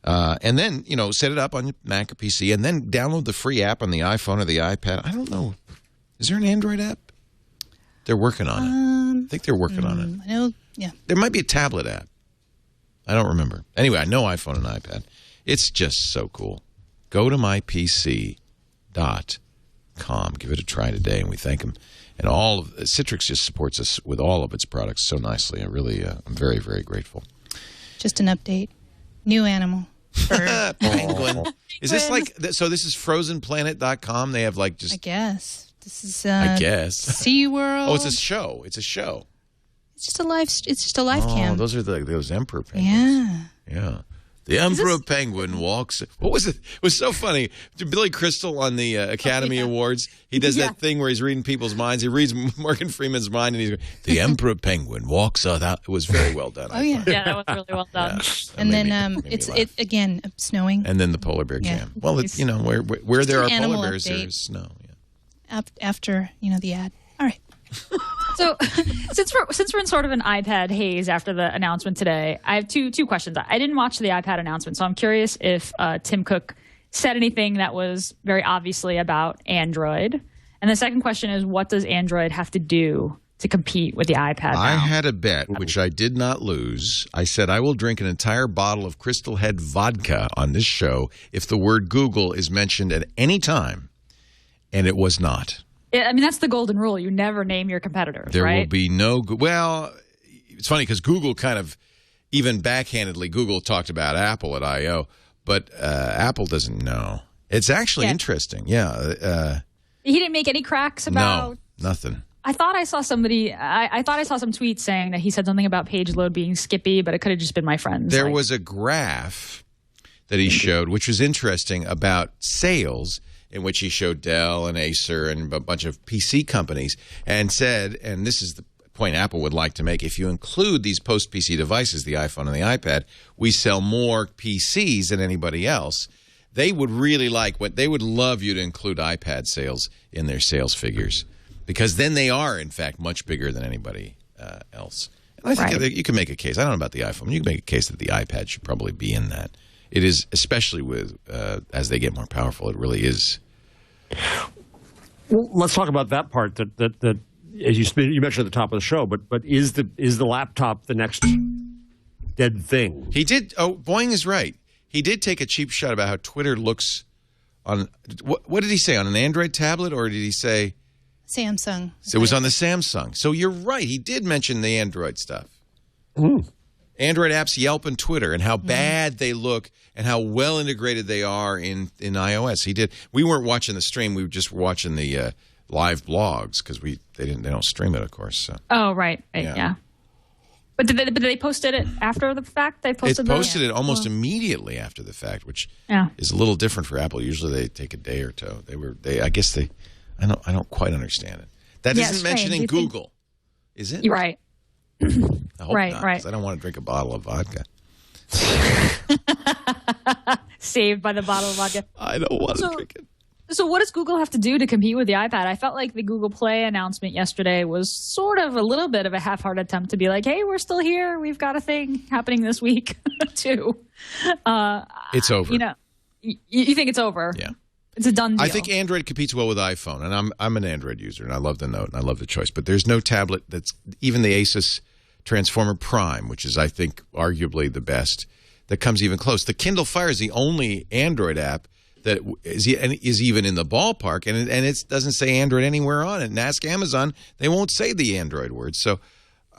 And then, set it up on your Mac or PC, and then download the free app on the iPhone or the iPad. I don't know. Is there an Android app? They're working on it. I think they're working on it.
I know, yeah.
There might be a tablet app. I don't remember. Anyway, I know iPhone and iPad. It's just so cool. Go to mypc.com. Give it a try today, and we thank them. And Citrix just supports us with all of its products so nicely. I'm very, very grateful.
Just an update. New animal.
Penguin. Is this like, so this is frozenplanet.com? They have like just.
I guess. This is
I guess.
SeaWorld.
Oh, it's a show. It's a show.
It's just a live cam.
Those are those emperor penguins.
Yeah.
The Emperor Penguin walks. What was it? It was so funny. Billy Crystal on the Academy Awards. He does that thing where he's reading people's minds. He reads Morgan Freeman's mind, and he's going, "The Emperor Penguin walks out." It was very well done.
Yeah, that was really well done.
And then it's again snowing.
And then the polar bear jam. Well, where there are polar bears, there's snow. Yeah.
After the ad. All right.
So, since we're in sort of an iPad haze after the announcement today, I have two questions. I didn't watch the iPad announcement, so I'm curious if Tim Cook said anything that was very obviously about Android. And the second question is, what does Android have to do to compete with the iPad now?
I had a bet, which I did not lose. I said I will drink an entire bottle of Crystal Head vodka on this show if the word Google is mentioned at any time, and it was not.
I mean, that's the golden rule. You never name your competitors,
There
right?
will be no – well, it's funny because Google kind of – even backhandedly, Google talked about Apple at I.O., but Apple doesn't know. It's actually interesting. Yeah.
He didn't make any cracks about –
No, nothing.
I thought I saw somebody – I thought I saw some tweets saying that he said something about page load being skippy, but it could have just been my friends.
There was a graph that he showed, which was interesting, about sales – in which he showed Dell and Acer and a bunch of PC companies and said, and this is the point Apple would like to make, if you include these post-PC devices, the iPhone and the iPad, we sell more PCs than anybody else. They would really they would love you to include iPad sales in their sales figures because then they are, in fact, much bigger than anybody else. And I think you can make a case. I don't know about the iPhone. You can make a case that the iPad should probably be in that. It is, especially with as they get more powerful, it really is.
Well, let's talk about that part. That as you mentioned at the top of the show, but is the laptop the next dead thing?
He did. Oh, Boeing is right. He did take a cheap shot about how Twitter looks on. What did he say, on an Android tablet, or did he say
Samsung?
So it was on the Samsung. So you're right. He did mention the Android stuff. Android apps, Yelp, and Twitter, and how bad they look and how well integrated they are in iOS. He did. We weren't watching the stream. We were just watching the live blogs because they don't stream it, of course. So.
Oh, right. Yeah. But did they posted it after the fact? They posted
it almost immediately after the fact, which is a little different for Apple. Usually they take a day or two. I don't quite understand it. That isn't mentioned in Google, is it?
You're right.
I hope not, 'cause I don't want to drink a bottle of vodka.
Saved by the bottle of vodka.
I don't want to drink it.
So what does Google have to do to compete with the iPad? I felt like the Google Play announcement yesterday was sort of a little bit of a half-hearted attempt to be like, hey, we're still here. We've got a thing happening this week, too.
It's over.
You think it's over?
Yeah.
It's a done deal.
I think Android competes well with iPhone, and I'm an Android user, and I love the Note, and I love the choice. But there's no tablet that's even the Asus Transformer Prime, which is, I think, arguably the best, that comes even close. The Kindle Fire is the only Android app that is even in the ballpark, and it doesn't say Android anywhere on it. And ask Amazon, they won't say the Android word. So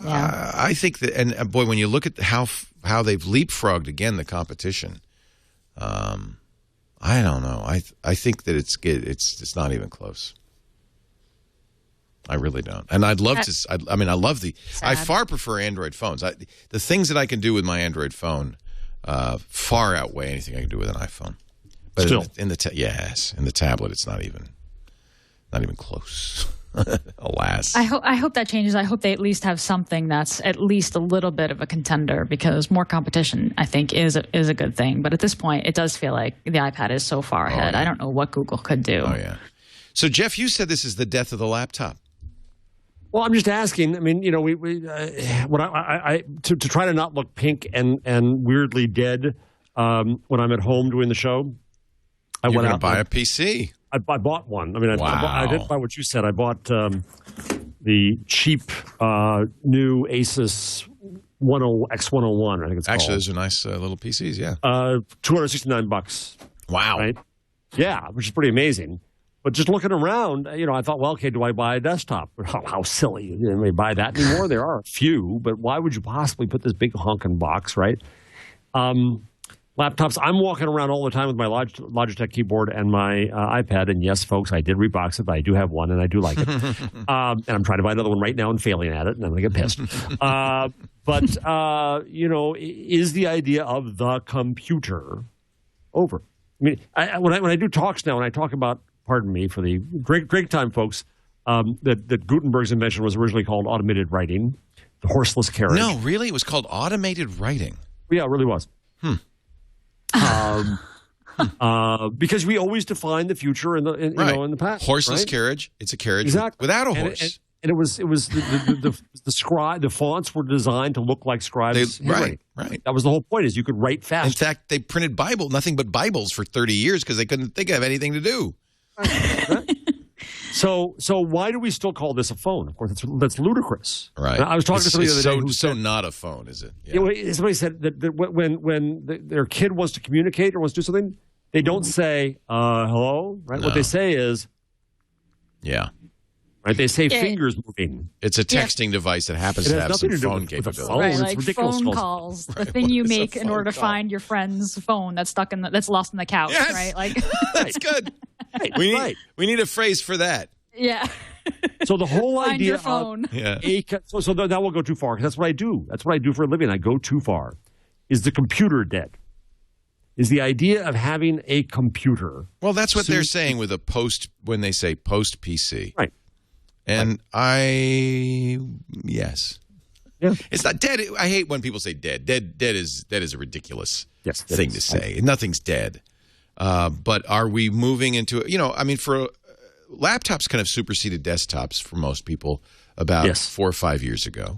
I think that, and boy, when you look at how they've leapfrogged again the competition, I don't know. I think that it's not even close. I really don't. And I'd love to. I mean, I love I far prefer Android phones. The things that I can do with my Android phone far outweigh anything I can do with an iPhone. But
still,
in the tablet, it's not even Not even close. Alas.
I hope that changes. I hope they at least have something that's at least a little bit of a contender, because more competition, I think, is a good thing. But at this point, it does feel like the iPad is so far ahead. I don't know what Google could do.
Oh, yeah. So, Jeff, you said this is the death of the laptop.
Well, I'm just asking. I mean, to try to not look pink and weirdly dead when I'm at home doing the show, I went out to buy
a PC.
I bought one. I mean, I didn't buy what you said. I bought the cheap new Asus X101. I think it's called.
Actually, those are nice little PCs. Yeah,
$269.
Wow.
Right? Yeah, which is pretty amazing. But just looking around, I thought, well, okay, do I buy a desktop? How silly. You may buy that anymore. There are a few, but why would you possibly put this big honking box, right? Laptops, I'm walking around all the time with my Logitech keyboard and my iPad. And yes, folks, I did rebox it, but I do have one, and I do like it. And I'm trying to buy another one right now and failing at it, and I'm going to get pissed. Is the idea of the computer over? I mean, when I do talks now, when I talk about, pardon me for the Greg time, folks, that Gutenberg's invention was originally called automated writing, the horseless carriage.
No, really? It was called automated writing?
Yeah, it really was. Because we always define the future in the past.
Horseless carriage. It's a carriage without a horse.
And it was the fonts were designed to look like scribes.
Right.
That was the whole point, is you could write fast.
In fact, they printed nothing but Bibles for 30 years because they couldn't think of anything to do.
Right. So why do we still call this a phone? Of course, that's ludicrous.
Right.
And I was talking to somebody the other day who said,
not a phone, is it?
Yeah. Somebody said that when their kid wants to communicate or wants to do something, they don't say hello. Right. No. What they say is,
yeah.
Right. They say fingers moving.
It's a texting device that happens to have some phone capability.
Right, like phone calls, the thing you make in order to find your friend's phone that's that's lost in the couch.
Yes.
Right. Like
that's good. We need a phrase for that.
Yeah.
So the whole
Find
idea
your phone.
So that will go too far, because that's what I do. That's what I do for a living. I go too far. Is the computer dead? Is the idea of having a computer?
Well, that's what they're saying with when they say post PC.
Right.
And yes.
Yeah.
It's not dead. I hate when people say dead. Dead is a ridiculous thing to say. Nothing's dead. But are we moving into, laptops kind of superseded desktops for most people about 4 or 5 years ago.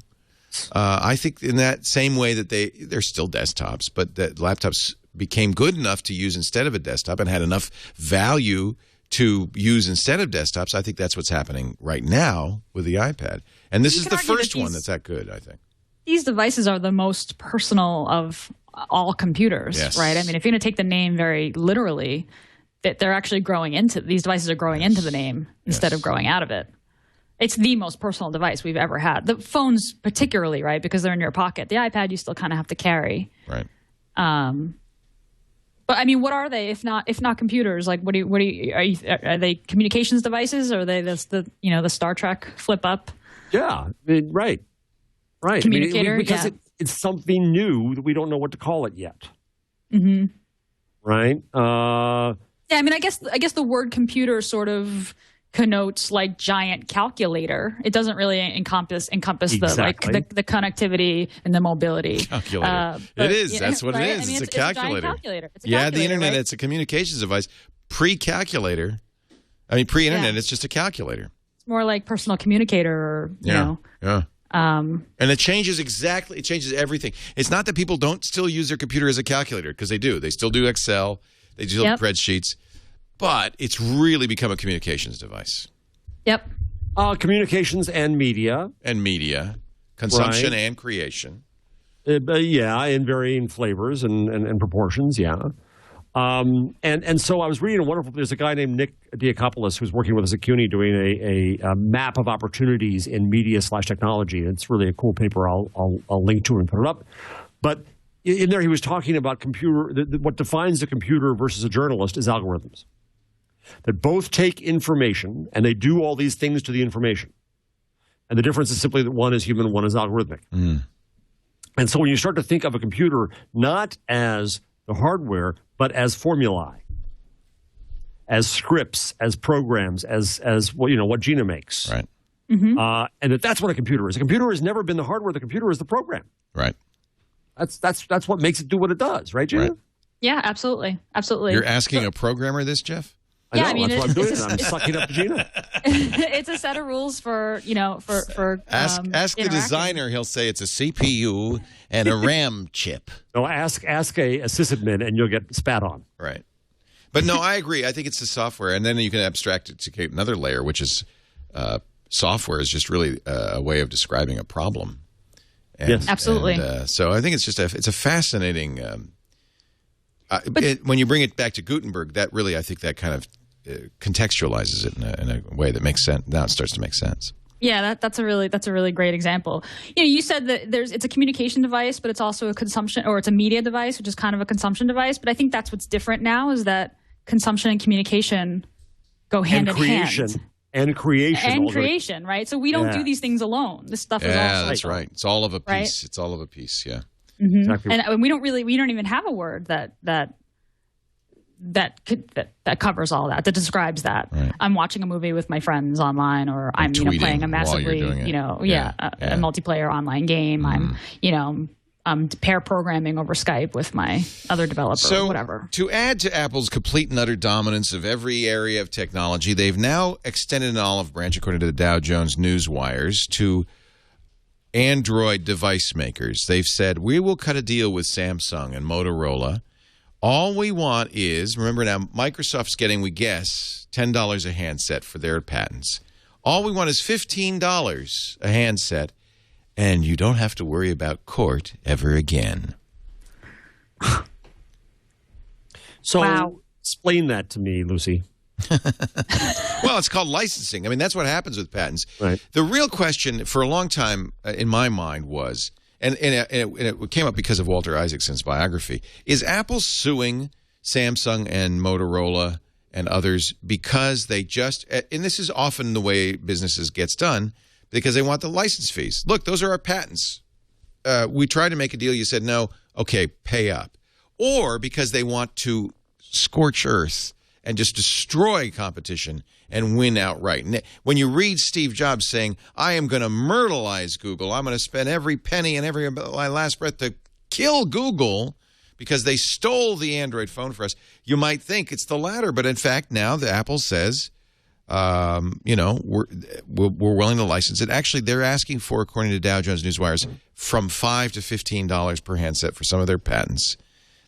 I think in that same way that they're still desktops, but that laptops became good enough to use instead of a desktop and had enough value to use instead of desktops. I think that's what's happening right now with the iPad. And this is the first one that's that good, I think.
These devices are the most personal of all computers, right? I mean, if you're going to take the name very literally, that they're actually these devices are growing into the name instead of growing out of it. It's the most personal device we've ever had. The phones particularly, right? Because they're in your pocket. The iPad you still kind of have to carry.
Right.
But I mean, what are they if not computers? Like, are they communications devices, or are they the Star Trek flip up?
Yeah, right.
Communicator,
because it's something new that we don't know what to call it yet.
Mm-hmm.
Right.
Yeah, I mean, I guess the word computer sort of connotes like giant calculator. It doesn't really encompass
exactly.
the connectivity and the mobility.
Calculator. It is. That's what it is. I mean, it's a calculator.
It's a giant calculator. It's a
the internet.
Right?
It's a communications device. Pre-calculator. I mean, pre-internet. It's just a calculator.
It's more like personal communicator, or you know.
Yeah. And it changes exactly. It changes everything. It's not that people don't still use their computer as a calculator, because they do. They still do Excel. They do spreadsheets. But it's really become a communications device.
Yep.
Communications and media.
Consumption and creation.
In varying flavors and proportions, And so I was reading there's a guy named Nick Diakopoulos who's working with us at CUNY doing a map of opportunities in media/technology. It's really a cool paper. I'll link to it and put it up. But in there he was talking about what defines a computer versus a journalist is algorithms. That both take information and they do all these things to the information. And the difference is simply that one is human, one is algorithmic.
Mm.
And so when you start to think of a computer not as the hardware, but as formulae, as scripts, as programs, as what Gina makes.
Right.
And that's what a computer is. A computer has never been the hardware. The computer is the program.
Right.
That's what makes it do what it does, right, Gina?
Right.
Yeah, absolutely. Absolutely.
You're asking a programmer this, Jeff?
I know, that's what I'm doing. I'm sucking up to Gina.
It's a set of rules for
ask the designer. He'll say it's a CPU and a RAM chip.
No, ask a sysadmin and you'll get spat on.
Right. But no, I agree. I think it's the software, and then you can abstract it to create another layer, which is software is just really a way of describing a problem. And,
yes,
absolutely.
So I think it's just it's a fascinating. When you bring it back to Gutenberg, that really I think that kind of contextualizes it in a way that makes sense. Now it starts to make sense.
Yeah, that's a really great example. You said that it's a communication device, but it's also a consumption, or it's a media device, which is kind of a consumption device. But I think that's what's different now is that consumption and communication go hand in hand.
And creation,
right? So we don't do these things alone. This stuff is all
that's right. It's all of a piece.
Right?
It's all of a piece. Yeah.
Mm-hmm.
Exactly.
And we don't even have a word that covers all that describes that.
Right.
I'm watching a movie with my friends online, or I'm playing a massively a multiplayer online game. I'm pair programming over Skype with my other developer or whatever.
To add to Apple's complete and utter dominance of every area of technology, they've now extended an olive branch, according to the Dow Jones Newswires, to Android device makers. They've said, we will cut a deal with Samsung and Motorola. All we want is, remember now, Microsoft's getting, we guess, $10 a handset for their patents. All we want is $15 a handset, and you don't have to worry about court ever again.
So explain that to me, Lucy.
Well, it's called licensing. I mean, that's what happens with patents.
Right.
The real question for a long time in my mind was, and it came up because of Walter Isaacson's biography, is Apple suing Samsung and Motorola and others because they just, and this is often the way businesses gets done, because they want the license fees. Look, those are our patents. We tried to make a deal. You said no. Okay, pay up. Or because they want to scorch earth and just destroy competition and win outright. When you read Steve Jobs saying, I am going to myrtleize Google, I'm going to spend every penny and every my last breath to kill Google because they stole the Android phone for us, you might think it's the latter. But in fact, now the Apple says, we're willing to license it. Actually, they're asking for, according to Dow Jones Newswires, from $5 to $15 per handset for some of their patents.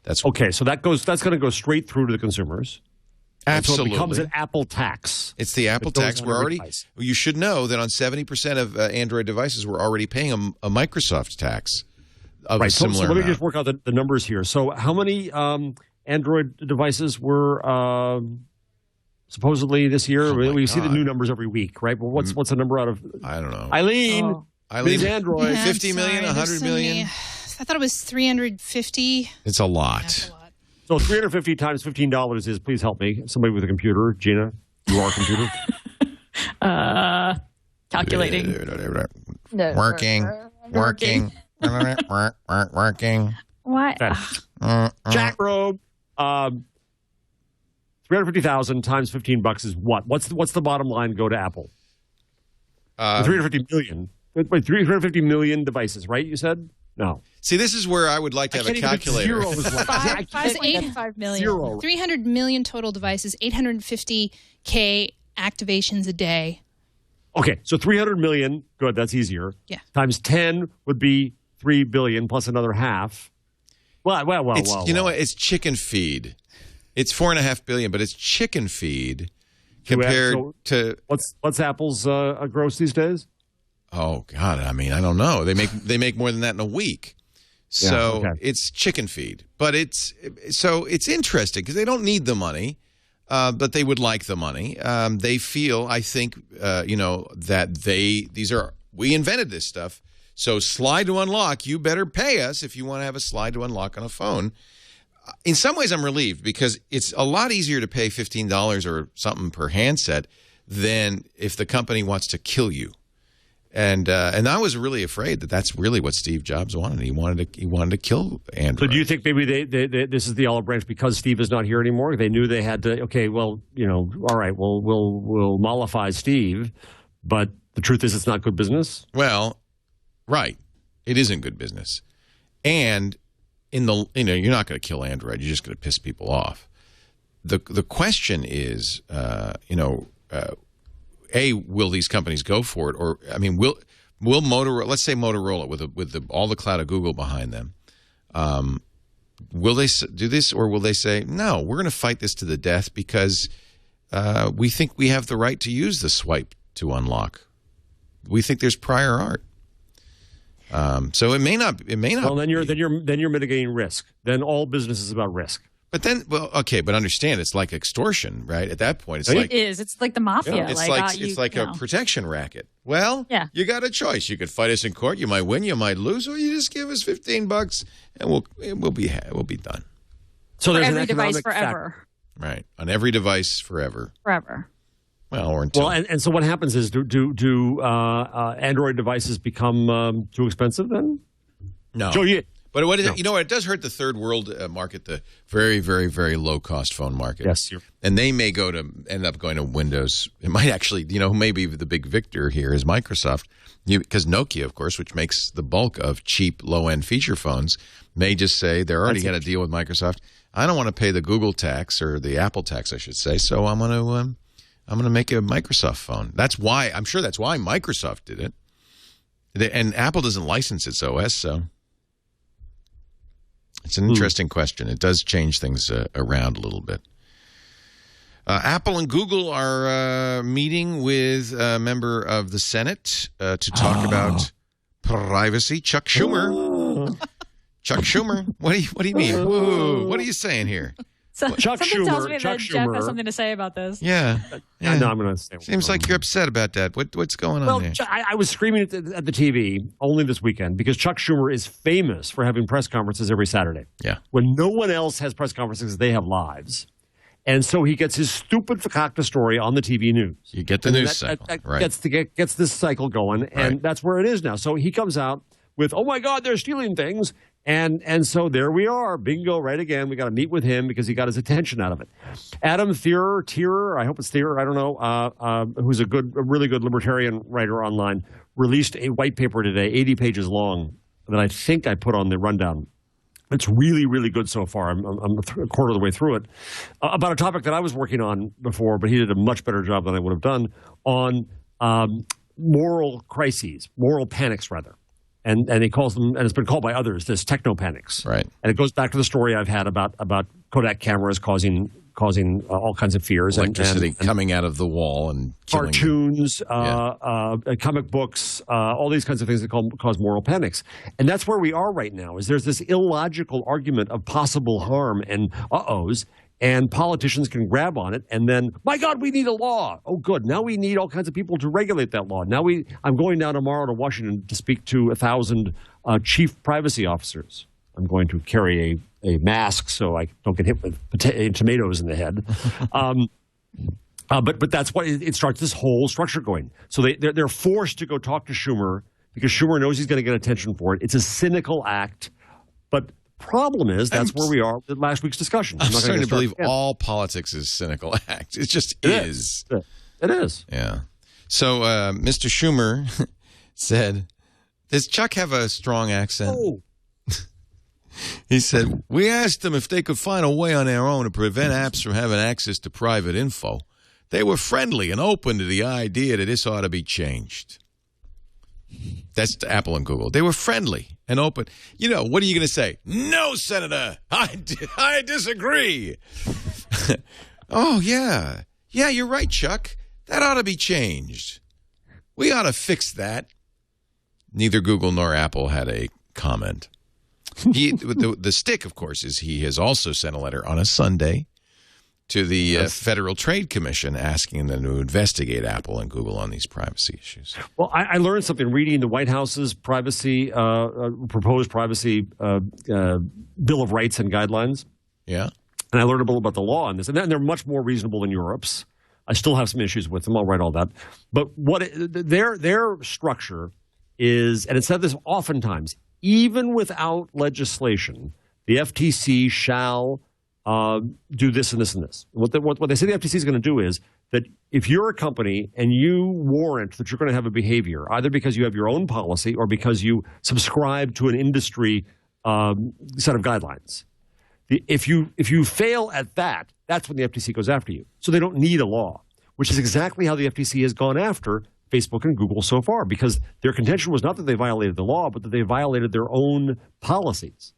That's
okay. So that's going to go straight through to the consumers.
Absolutely.
So it becomes an Apple tax.
It's the Apple tax. You should know that on 70% of Android devices, we're already paying a Microsoft tax of a similar
so let me
amount.
just work out the numbers here. So how many Android devices were supposedly this year? We see the new numbers every week, right? But what's the number out of?
I don't know.
Eileen, Android.
Yeah,
50 million, 100 million?
I thought it was 350.
It's a lot.
That's a lot.
So 350 times $15 is, please help me, somebody with a computer. Gina, you are a computer.
Calculating.
Working.
What?
Chat room. 350,000 times $15 is what? What's the bottom line go to Apple? 350 million. Wait, 350 million devices, right? You said no.
See, this is where I would like to have a calculator.
$5 million.
Zero.
300 million total devices, 850K activations a day.
Okay, so 300 million. Good, that's easier.
Yeah.
Times 10 would be 3 billion plus another half. Well.
You know what? It's chicken feed. It's 4.5 billion, but it's chicken feed compared to
what's Apple's gross these days?
Oh God, I mean, I don't know. They make more than that in a week. So it's chicken feed, but it's interesting because they don't need the money, but they would like the money. They feel, I think, that we invented this stuff. So slide to unlock, you better pay us if you want to have a slide to unlock on a phone. In some ways, I'm relieved because it's a lot easier to pay $15 or something per handset than if the company wants to kill you. And I was really afraid that that's really what Steve Jobs wanted. He wanted to kill Android.
So do you think maybe this is the olive branch because Steve is not here anymore? They knew they had to. Okay, well, all right, well, we'll mollify Steve, but the truth is it's not good business.
Well, right, it isn't good business, and you're not going to kill Android. You're just going to piss people off. The question is, will these companies go for it? Or, I mean, will Motorola, let's say Motorola with all the cloud of Google behind them, will they do this, or will they say, no, we're going to fight this to the death because we think we have the right to use the swipe to unlock. We think there's prior art. So it may not.
Well, then you're mitigating risk. Then all business is about risk.
But then, but understand, it's like extortion, right? At that point,
it is. It's like the mafia.
Yeah. It's like a protection racket. Well, you got a choice. You could fight us in court. You might win. You might lose, or you just give us $15 and we'll be done.
So there's
every
an
device
economic
forever.
factor.
Right, on every device forever.
Forever.
Well, or until.
Well, and so what happens is, do Android devices become too expensive then?
No.
So
But it does hurt the third world market, the very, very, very low cost phone market.
Yes.
And they may end up going to Windows. It might actually, maybe the big victor here is Microsoft, because Nokia, of course, which makes the bulk of cheap, low-end feature phones, may just say they're already got a deal with Microsoft. I don't want to pay the Google tax, or the Apple tax, I should say. So I'm going to make a Microsoft phone. I'm sure that's why Microsoft did it. And Apple doesn't license its OS, so. It's an interesting question. It does change things around a little bit. Apple and Google are meeting with a member of the Senate to talk about privacy. Chuck Schumer. Chuck Schumer. What do you mean? Whoa, what are you saying here?
Chuck
Something
Schumer.
tells me
Chuck
that Jeff
Schumer.
has something to say about this.
Yeah.
I know I'm going to say.
Seems like you're upset about that. What's going on there?
I was screaming at the TV only this weekend because Chuck Schumer is famous for having press conferences every Saturday.
Yeah.
When no one else has press conferences, they have lives. And so he gets his stupid fakakta story on the TV news.
You get the news cycle. Right.
Gets this cycle going, and that's where it is now. So he comes out with, oh, my God, they're stealing things. And so there we are. Bingo, right again. We got to meet with him because he got his attention out of it. Adam Thierer, I hope it's Thierer, I don't know, who's a really good libertarian writer online, released a white paper today, 80 pages long, that I think I put on the rundown. It's really, really good so far. I'm a quarter of the way through it. About a topic that I was working on before, but he did a much better job than I would have done, on moral crises, moral panics, rather. And he calls them, and it's been called by others, this techno panics.
Right.
And it goes back to the story I've had about Kodak cameras causing all kinds of fears.
Electricity coming out of the wall and killing
cartoons, comic books, all these kinds of things that cause moral panics. And that's where we are right now, is there's this illogical argument of possible harm and uh-ohs. And politicians can grab on it, and then, my God, we need a law. Oh, good. Now we need all kinds of people to regulate that law. I'm going down tomorrow to Washington to speak to 1,000 chief privacy officers. I'm going to carry a mask so I don't get hit with tomatoes in the head. But that's why it starts this whole structure going. So they're forced to go talk to Schumer because Schumer knows he's going to get attention for it. It's a cynical act, but problem is that's where we are with last week's discussion.
I'm starting to believe all politics is cynical act. It just is.
It is.
Yeah. So Mr. Schumer said, does Chuck have a strong accent?
Oh.
He said, we asked them if they could find a way on their own to prevent apps from having access to private info. They were friendly and open to the idea that this ought to be changed. That's Apple and Google. They were friendly and open. What are you going to say? No, Senator, I disagree. Oh, yeah. Yeah, you're right, Chuck. That ought to be changed. We ought to fix that. Neither Google nor Apple had a comment. The stick, of course, is he has also sent a letter on a Sunday to the Federal Trade Commission asking them to investigate Apple and Google on these privacy issues.
Well, I learned something reading the White House's proposed privacy Bill of Rights and Guidelines.
Yeah.
And I learned a little about the law on this. And they're much more reasonable than Europe's. I still have some issues with them. I'll write all that. But their structure is, and it's said this oftentimes, even without legislation, the FTC shall do this and this and this. What they say the FTC is going to do is that if you're a company and you warrant that you're going to have a behavior, either because you have your own policy or because you subscribe to an industry set of guidelines, if you fail at that, that's when the FTC goes after you. So they don't need a law, which is exactly how the FTC has gone after Facebook and Google so far, because their contention was not that they violated the law, but that they violated their own policies.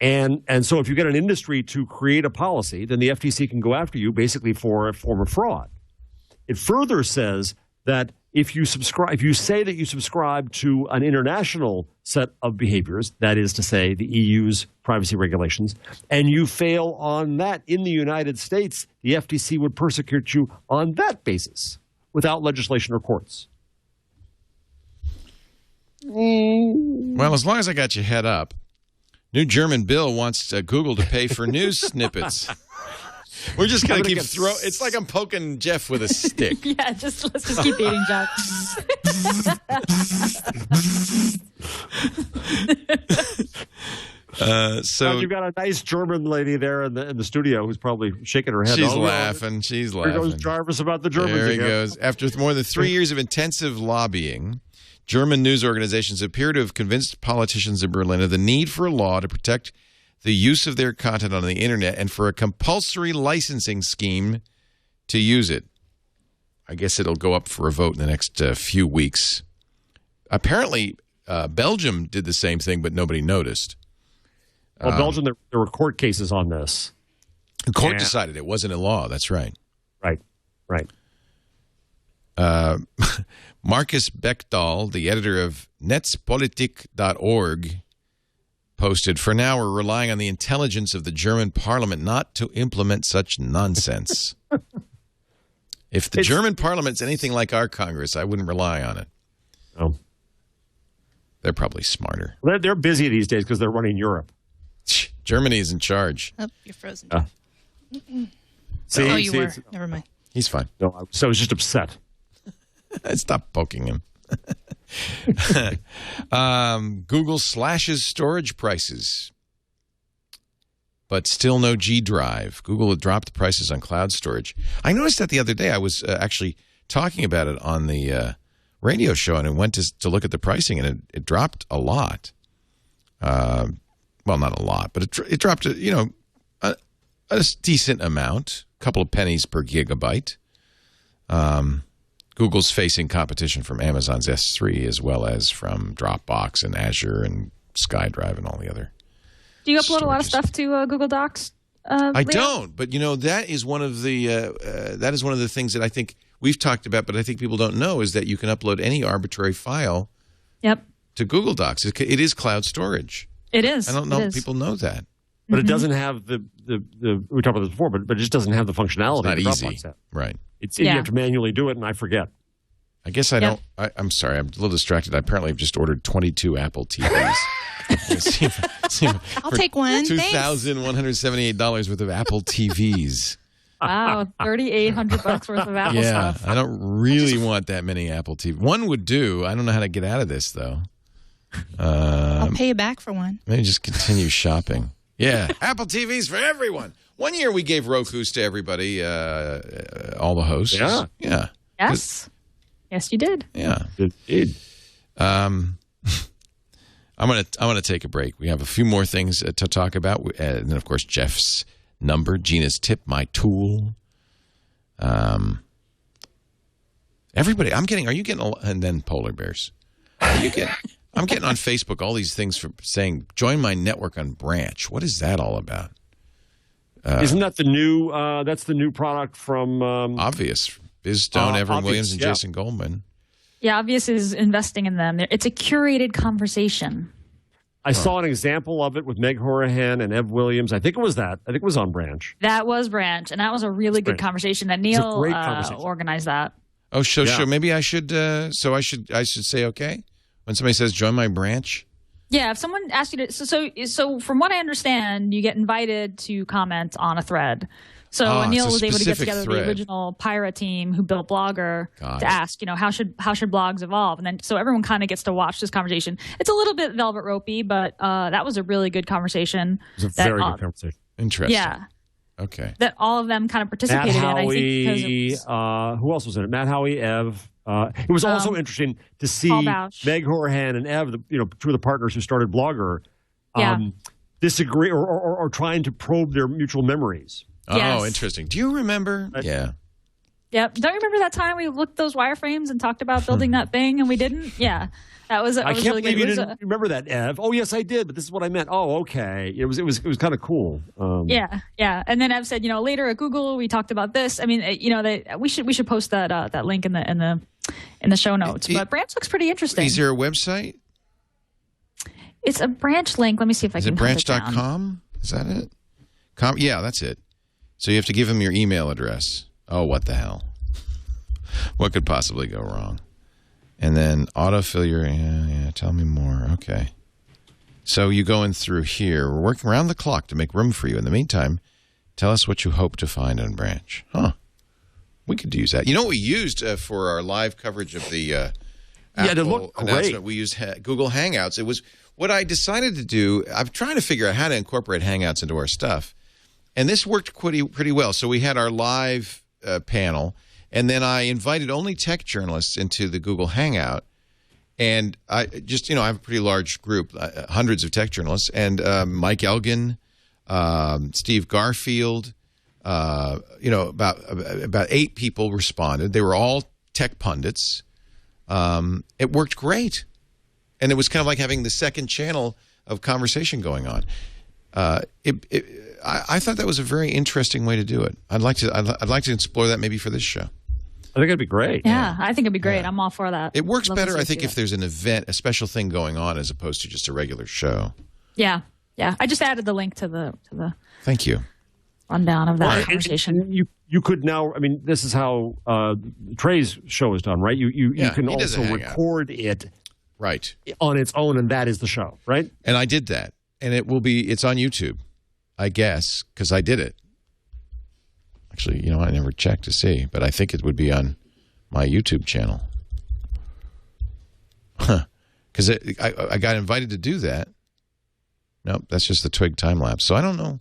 And so if you get an industry to create a policy, then the FTC can go after you basically for a form of fraud. It further says that if you say that you subscribe to an international set of behaviors, that is to say the EU's privacy regulations, and you fail on that in the United States, the FTC would persecute you on that basis without legislation or courts.
Well, as long as I got your head up, new German bill wants Google to pay for news snippets. We're just going to keep throwing. It's like I'm poking Jeff with a stick.
Yeah, let's just keep beating Jeff.
So you've got a nice German lady there in the studio who's probably shaking her head.
She's laughing. She's laughing.
There goes Jarvis about the Germans
there he
again.
goes. After more than 3 years of intensive lobbying, German news organizations appear to have convinced politicians in Berlin of the need for a law to protect the use of their content on the internet and for a compulsory licensing scheme to use it. I guess it'll go up for a vote in the next few weeks. Apparently, Belgium did the same thing, but nobody noticed.
Well, Belgium, there were court cases on this.
The court decided it wasn't a law. That's right.
Right.
Marcus Beckdahl, the editor of Netzpolitik.org, posted, "For now, we're relying on the intelligence of the German parliament not to implement such nonsense." If the German parliament's anything like our Congress, I wouldn't rely on it.
Oh.
They're probably smarter.
Well, they're busy these days because they're running Europe.
Germany is in charge.
Oh, you're frozen.
You
were. Never mind.
He's fine.
No, so I was just upset.
Stop poking him. Google slashes storage prices, but still no G Drive. Google had dropped prices on cloud storage. I noticed that the other day. I was actually talking about it on the radio show, and I went to look at the pricing, and it dropped a lot. Well, not a lot, but it dropped a decent amount, a couple of pennies per gigabyte. Google's facing competition from Amazon's S3 as well as from Dropbox and Azure and SkyDrive and all the other.
Do you upload a lot of stuff to Google Docs?
I don't, but that is one of the things that I think we've talked about, but I think people don't know is that you can upload any arbitrary file.
Yep.
To Google Docs. It is cloud storage.
It is.
I don't know if people know that.
But it doesn't have the we talked about this before, but it just doesn't have the functionality.
It's not easy. Right.
You have to manually do it, and I forget.
I guess I don't. I'm sorry. I'm a little distracted. I apparently have just ordered 22 Apple TVs.
I'll take one.
$2,178 worth of Apple TVs.
Wow, $3,800 worth of Apple stuff.
I don't really want that many Apple TVs. One would do. I don't know how to get out of this, though.
I'll pay you back for one.
Maybe just continue shopping. Yeah, Apple TVs for everyone. One year we gave Roku's to everybody, all the hosts. Yeah.
Yes. Yes, you did.
Yeah.
It did.
I'm gonna take a break. We have a few more things to talk about, and then of course Jeff's number, Gina's tip, my tool. Everybody, are you getting? And then polar bears. I'm getting on Facebook all these things for saying join my network on Branch. What is that all about?
Isn't that the new? That's the new product from
Obvious. Biz Stone, Evan Williams, and Jason Goldman.
Yeah, Obvious is investing in them. It's a curated conversation.
I saw an example of it with Meg Horahan and Ev Williams. I think it was that. I think it was on Branch.
That was Branch, and that was a really good conversation. That Neil organized that.
Oh, so maybe I should. So I should say okay when somebody says join my Branch.
Yeah, if someone asks you to, so from what I understand, you get invited to comment on a thread. So Anil was able to get together the original Pirate team who built Blogger to ask, how should blogs evolve, and then so everyone kind of gets to watch this conversation. It's a little bit velvet ropey, but that was a really good conversation.
It was a very good conversation.
Interesting.
Yeah.
Okay.
That all of them kind of participated
Matt Howie,
in. I think because
who else was in it? Matt Howie, Ev. It was also interesting to see Meg Horahan and Ev, two of the partners who started Blogger, disagree or trying to probe their mutual memories.
Oh, interesting. Do you remember? Yeah.
Yep. Don't you remember that time we looked those wireframes and talked about building that thing and we didn't? Yeah. That was
I can't
really
believe
good.
You didn't remember that, Ev. Oh, yes, I did, but this is what I meant. Oh, okay. It was kind of cool.
Yeah. And then Ev said, later at Google we talked about this. I mean, we should post that link in the show notes. But Branch looks pretty interesting.
Is there a website?
It's a Branch link. Let me see if I can.
Is it branch.com? Is that it? Yeah, that's it. So you have to give them your email address. Oh, what the hell? What could possibly go wrong? And then autofill your, tell me more. Okay. So you go in through here. We're working around the clock to make room for you. In the meantime, tell us what you hope to find on Branch. Huh. We could use that. You know what we used for our live coverage of the Apple announcement? We used Google Hangouts. It was what I decided to do. I'm trying to figure out how to incorporate Hangouts into our stuff. And this worked pretty well. So we had our live panel, and then I invited only tech journalists into the Google Hangout. And I just, I have a pretty large group, hundreds of tech journalists, and Mike Elgin, Steve Garfield, about 8 people responded. They were all tech pundits. It worked great. And it was kind of like having the second channel of conversation going on. I thought that was a very interesting way to do it. I'd like to explore that maybe for this show.
I think it'd be great.
Yeah, I think it'd be great. Yeah. I'm all for that.
It works better, I think, if there's an event, a special thing going on, as opposed to just a regular show.
Yeah. I just added the link to the.
Thank you.
Rundown of that conversation.
You could now. I mean, this is how Trey's show is done, right? You can also record it
right
on its own, and that is the show, right?
And I did that, and it's on YouTube, I guess, because I did it. Actually, I never checked to see, but I think it would be on my YouTube channel. Because I got invited to do that. Nope, that's just the Twig time lapse. So I don't know.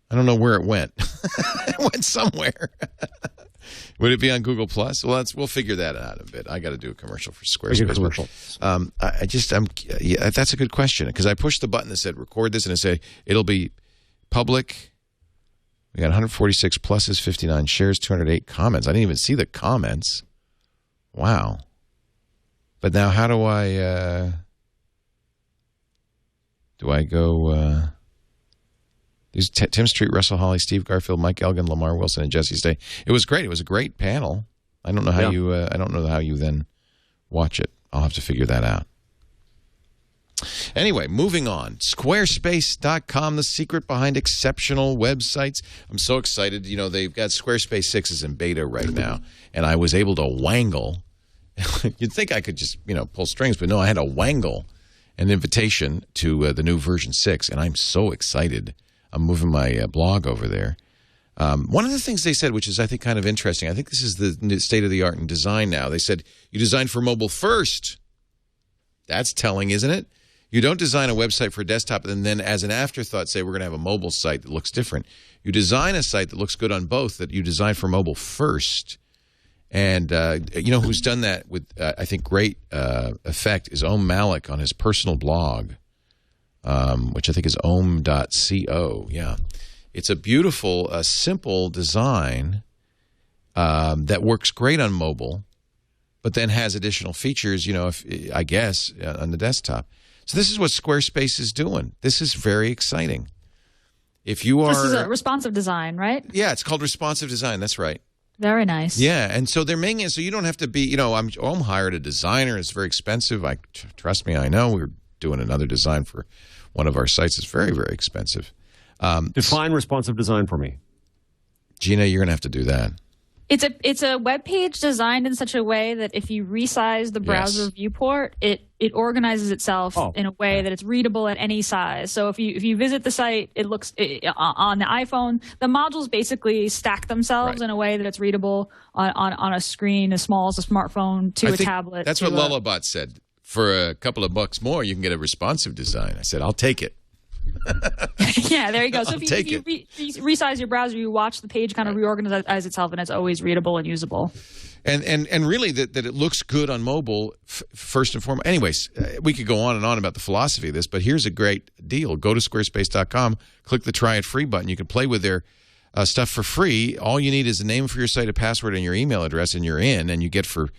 I don't know where it went. It went somewhere. Would it be on Google Plus? Well, we'll figure that out a bit. I got to do a commercial for Squarespace. That's a good question, because I pushed the button that said record this, and it said it'll be public. We got 146 pluses, 59 shares, 208 comments. I didn't even see the comments. Wow. But now how do I go these Tim Street, Russell Hawley, Steve Garfield, Mike Elgin, Lamar Wilson, and Jesse Stay. It was great. It was a great panel. I don't know how you then watch it. I'll have to figure that out. Anyway, moving on. Squarespace.com, the secret behind exceptional websites. I'm so excited. They've got Squarespace 6 is in beta right now, and I was able to wangle. You'd think I could just, pull strings, but no, I had to wangle an invitation to the new version 6, and I'm so excited. I'm moving my blog over there. One of the things they said, which is, I think, kind of interesting, I think this is the state of the art in design now. They said, you design for mobile first. That's telling, isn't it? You don't design a website for a desktop and then as an afterthought say we're going to have a mobile site that looks different. You design a site that looks good on both, that you design for mobile first. And who's done that with, I think, great effect is Om Malik on his personal blog, which I think is om.co. Yeah. It's a beautiful, simple design that works great on mobile, but then has additional features, I guess, on the desktop. So this is what Squarespace is doing. This is very exciting. This is a responsive design, right? Yeah, it's called responsive design. That's right. Very nice. Yeah, and so they're making it so you don't have to be, I'm hired a designer. It's very expensive. Trust me, I know. We're doing another design for one of our sites. It's very, very expensive.
Define responsive design for me.
Gina, you're going to have to do that.
It's a web page designed in such a way that if you resize the browser viewport, it it organizes itself in a way that it's readable at any size. So if you visit the site, it looks on the iPhone, the modules basically stack themselves in a way that it's readable on a screen as small as a smartphone to a tablet.
That's what Lullabot said. For a couple of bucks more, you can get a responsive design. I said, I'll take it.
Yeah, there you go. So if you resize your browser, you watch the page kind of reorganize itself, and it's always readable and usable.
And really that it looks good on mobile first and foremost. Anyways, we could go on and on about the philosophy of this, but here's a great deal. Go to squarespace.com, click the Try It Free button. You can play with their stuff for free. All you need is a name for your site, a password, and your email address, and you're in. And you get for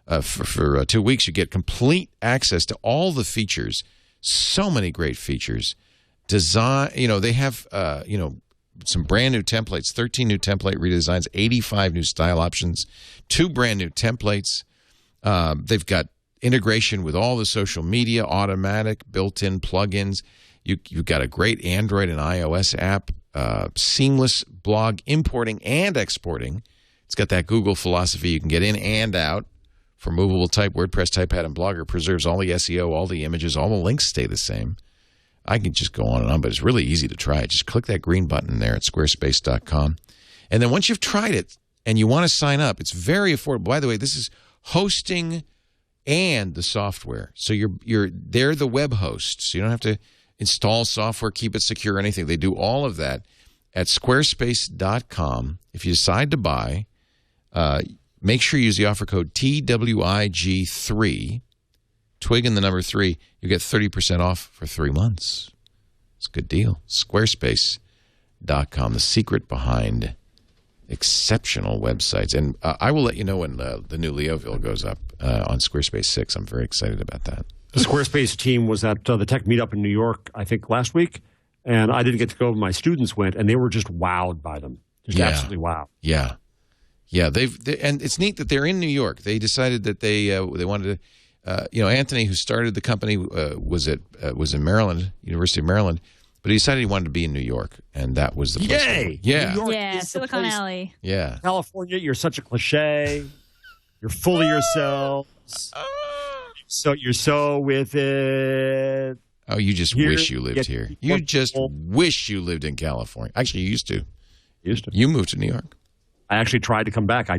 2 weeks, you get complete access to all the features. So many great features. Design, they have, some brand new templates, 13 new template redesigns, 85 new style options, 2 brand new templates. They've got integration with all the social media, automatic, built-in plugins. You've got a great Android and iOS app, seamless blog importing and exporting. It's got that Google philosophy. You can get in and out for movable type, WordPress, TypePad, and Blogger. Preserves all the SEO, all the images, all the links stay the same. I can just go on and on, but it's really easy to try it. Just click that green button there at squarespace.com. And then once you've tried it and you want to sign up, it's very affordable. By the way, this is hosting and the software. So they're the web host. So you don't have to install software, keep it secure, or anything. They do all of that at squarespace.com. If you decide to buy, make sure you use the offer code TWIG3. Twig and the number 3, you get 30% off for 3 months. It's a good deal. Squarespace.com, the secret behind exceptional websites. And I will let you know when the new Leoville goes up on Squarespace 6. I'm very excited about that.
The Squarespace team was at the tech meetup in New York, I think, last week. And I didn't get to go, but my students went, and they were just wowed by them. Just absolutely wowed.
Yeah. Yeah, and it's neat that they're in New York. They decided that they wanted to. Anthony, who started the company, was in Maryland, University of Maryland, but he decided he wanted to be in New York, and that was the place.
Yay!
Yeah,
New York
is Silicon Alley.
Yeah,
California, you're such a cliche. You're full of yourselves. So you're so with it.
Oh, you just wish you lived here. You just wish you lived in California. Actually, you used to. You moved to New York.
I actually tried to come back. I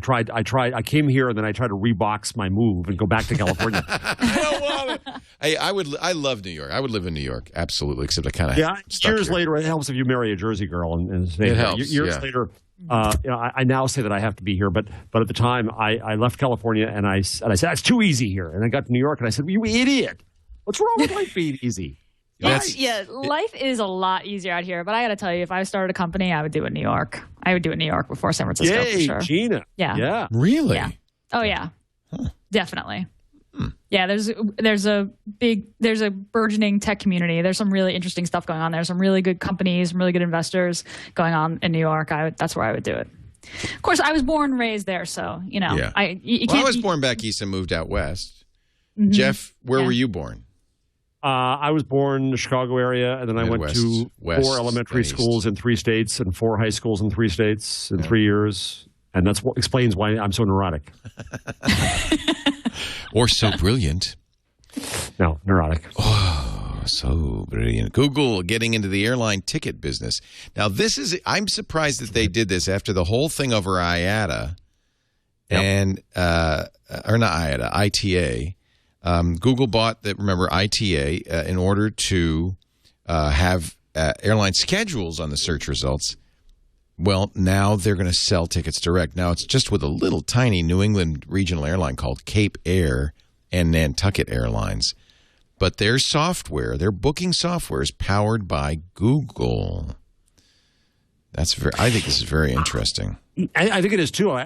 came here, and then I tried to rebox my move and go back to California.
I don't want it. I love New York. I would live in New York, absolutely, except I kind of
years later, it helps if you marry a Jersey girl. And
it helps.
Years later, I now say that I have to be here, but at the time, I left California, and I said, it's too easy here. And I got to New York, and I said, you idiot. What's wrong with life being easy?
Life is a lot easier out here. But I got to tell you, if I started a company, I would do it in New York. I would do it in New York before San Francisco, for sure.
Gina.
Yeah.
Really?
Yeah. Oh, yeah.
Huh.
Definitely. Yeah, there's a burgeoning tech community. There's some really interesting stuff going on there. Some really good companies, some really good investors going on in New York. That's where I would do it. Of course, I was born and raised there, so,
Yeah. I was born back east and moved out west.
Mm-hmm.
Jeff, where were you born?
I was born in the Chicago area, and then I went to 4 elementary schools in 3 states and 4 high schools in 3 states in 3 years. And that's what explains why I'm so neurotic.
Or so brilliant.
No, neurotic.
Oh, so brilliant. Google getting into the airline ticket business. Now, I'm surprised that they did this after the whole thing over IATA. And, or not IATA, ITA. Google bought ITA in order to have airline schedules on the search results. Well, now they're going to sell tickets direct. Now it's just with a little tiny New England regional airline called Cape Air and Nantucket Airlines. But their software, their booking software, is powered by Google. I think this is very interesting.
I think it is too.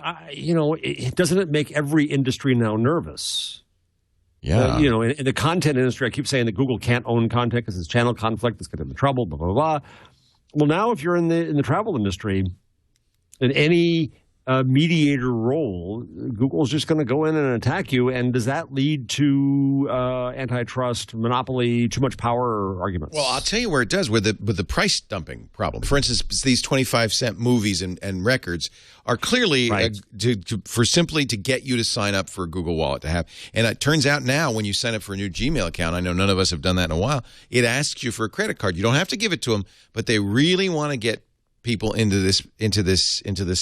Doesn't it make every industry now nervous?
Yeah.
In the content industry, I keep saying that Google can't own content because it's channel conflict, it's getting into trouble, blah, blah, blah. Well, now if you're in the travel industry, and any mediator role, Google's just going to go in and attack you. And does that lead to antitrust, monopoly, too much power arguments?
Well, I'll tell you where it does with the price dumping problem. For instance, these 25-cent movies and records are clearly simply to get you to sign up for a Google Wallet to have. And it turns out now when you sign up for a new Gmail account, I know none of us have done that in a while, it asks you for a credit card. You don't have to give it to them, but they really want to get people into this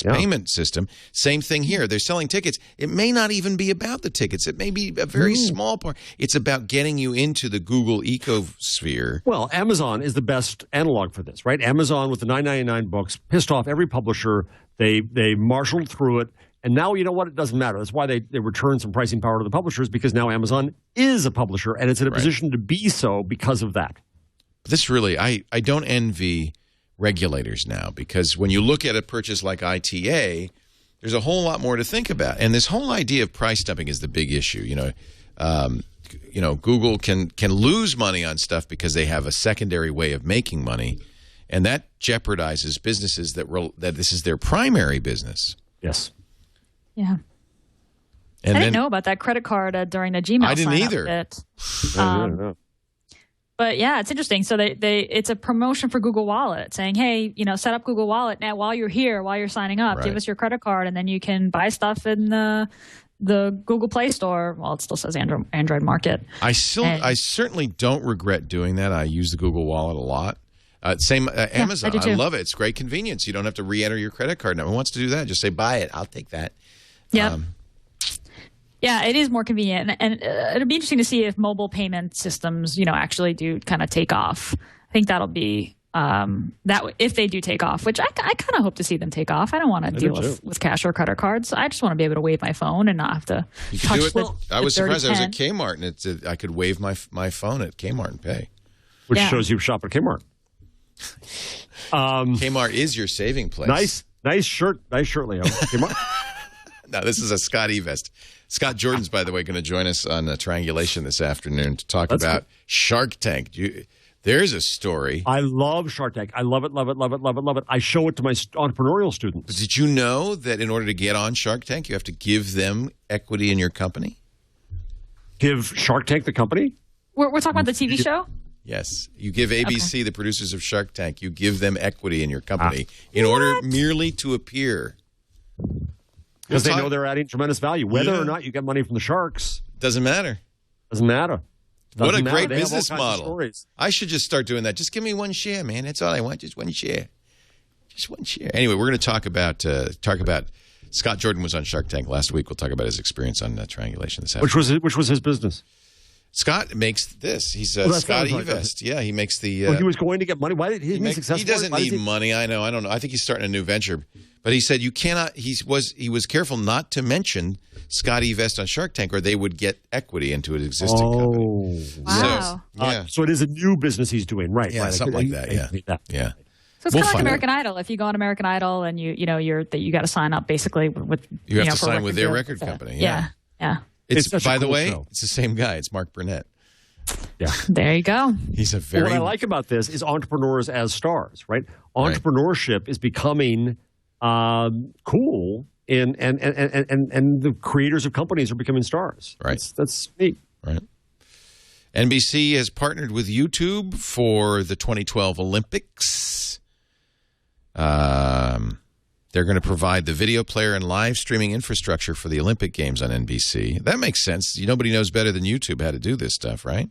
payment system. Same thing here. They're selling tickets. It may not even be about the tickets. It may be a very small part. It's about getting you into the Google ecosphere.
Well, Amazon is the best analog for this, right? Amazon with the $9.99 books pissed off every publisher. They marshaled through it. And now, you know what? It doesn't matter. That's why they returned some pricing power to the publishers, because now Amazon is a publisher, and it's in a position to be so because of that.
This really, I don't envy regulators now, because when you look at a purchase like ITA, there's a whole lot more to think about. And this whole idea of price dumping is the big issue. Google can lose money on stuff because they have a secondary way of making money, and that jeopardizes businesses that this is their primary business.
Yes.
Yeah. And I didn't know about that credit card during the Gmail.
I didn't either.
But yeah, it's interesting. So it's a promotion for Google Wallet, saying, hey, set up Google Wallet now while you're here, while you're signing up. Give us your credit card, and then you can buy stuff in the Google Play Store. Well, it still says Android Market.
I certainly don't regret doing that. I use the Google Wallet a lot. Amazon. I love it. It's great convenience. You don't have to re-enter your credit card. No one wants to do that. Just say, buy it. I'll take that.
Yeah. Yeah, it is more convenient, and it'll be interesting to see if mobile payment systems, actually do kind of take off. I think that'll be that if they do take off, which I kind of hope to see them take off. I don't want to deal with cash or credit cards. I just want to be able to wave my phone and not have to touch the
I was surprised. I was at Kmart, and I could wave my phone at Kmart and pay,
which shows you shop at Kmart.
Kmart is your saving place.
Nice shirt, Leo. Kmart.
No, this is a Scott Evest. Scott Jordan's, by the way, going to join us on Triangulation this afternoon to talk about Shark Tank. There's a story.
I love Shark Tank. I love it, love it, love it, love it, love it. I show it to my entrepreneurial students.
But did you know that in order to get on Shark Tank, you have to give them equity in your company?
Give Shark Tank the company?
We're talking about the TV show?
Yes. You give ABC, the producers of Shark Tank, you give them equity in your company in order merely to appear.
Because they know they're adding tremendous value. Whether or not you get money from the sharks.
Doesn't matter.
Doesn't matter.
What a great business model. I should just start doing that. Just give me one share, man. That's all I want. Just one share. Just one share. Anyway, we're going to talk about Scott Jordan was on Shark Tank last week. We'll talk about his experience on Triangulation this afternoon.
Which was his business?
Scott makes this. He's Scott Evest. Yeah, he makes the...
he was going to get money. Why did he successful?
He doesn't need money. I know. I don't know. I think he's starting a new venture. But he said you cannot... He was careful not to mention Scott Evest on Shark Tank, or they would get equity into an existing company.
Wow.
So it is a new business he's doing, right?
Yeah, something like that. Yeah.
So it's kind of like American Idol. If you go on American Idol and you got to sign up basically with
you have to sign with their record company. Yeah. It's by the way, it's the same guy. It's Mark Burnett.
Yeah. There you go.
He's a very...
What I like about this is entrepreneurs as stars, right? Entrepreneurship is becoming cool, and the creators of companies are becoming stars.
Right.
That's neat.
Right. NBC has partnered with YouTube for the 2012 Olympics. They're going to provide the video player and live streaming infrastructure for the Olympic Games on NBC. That makes sense. Nobody knows better than YouTube how to do this stuff, right?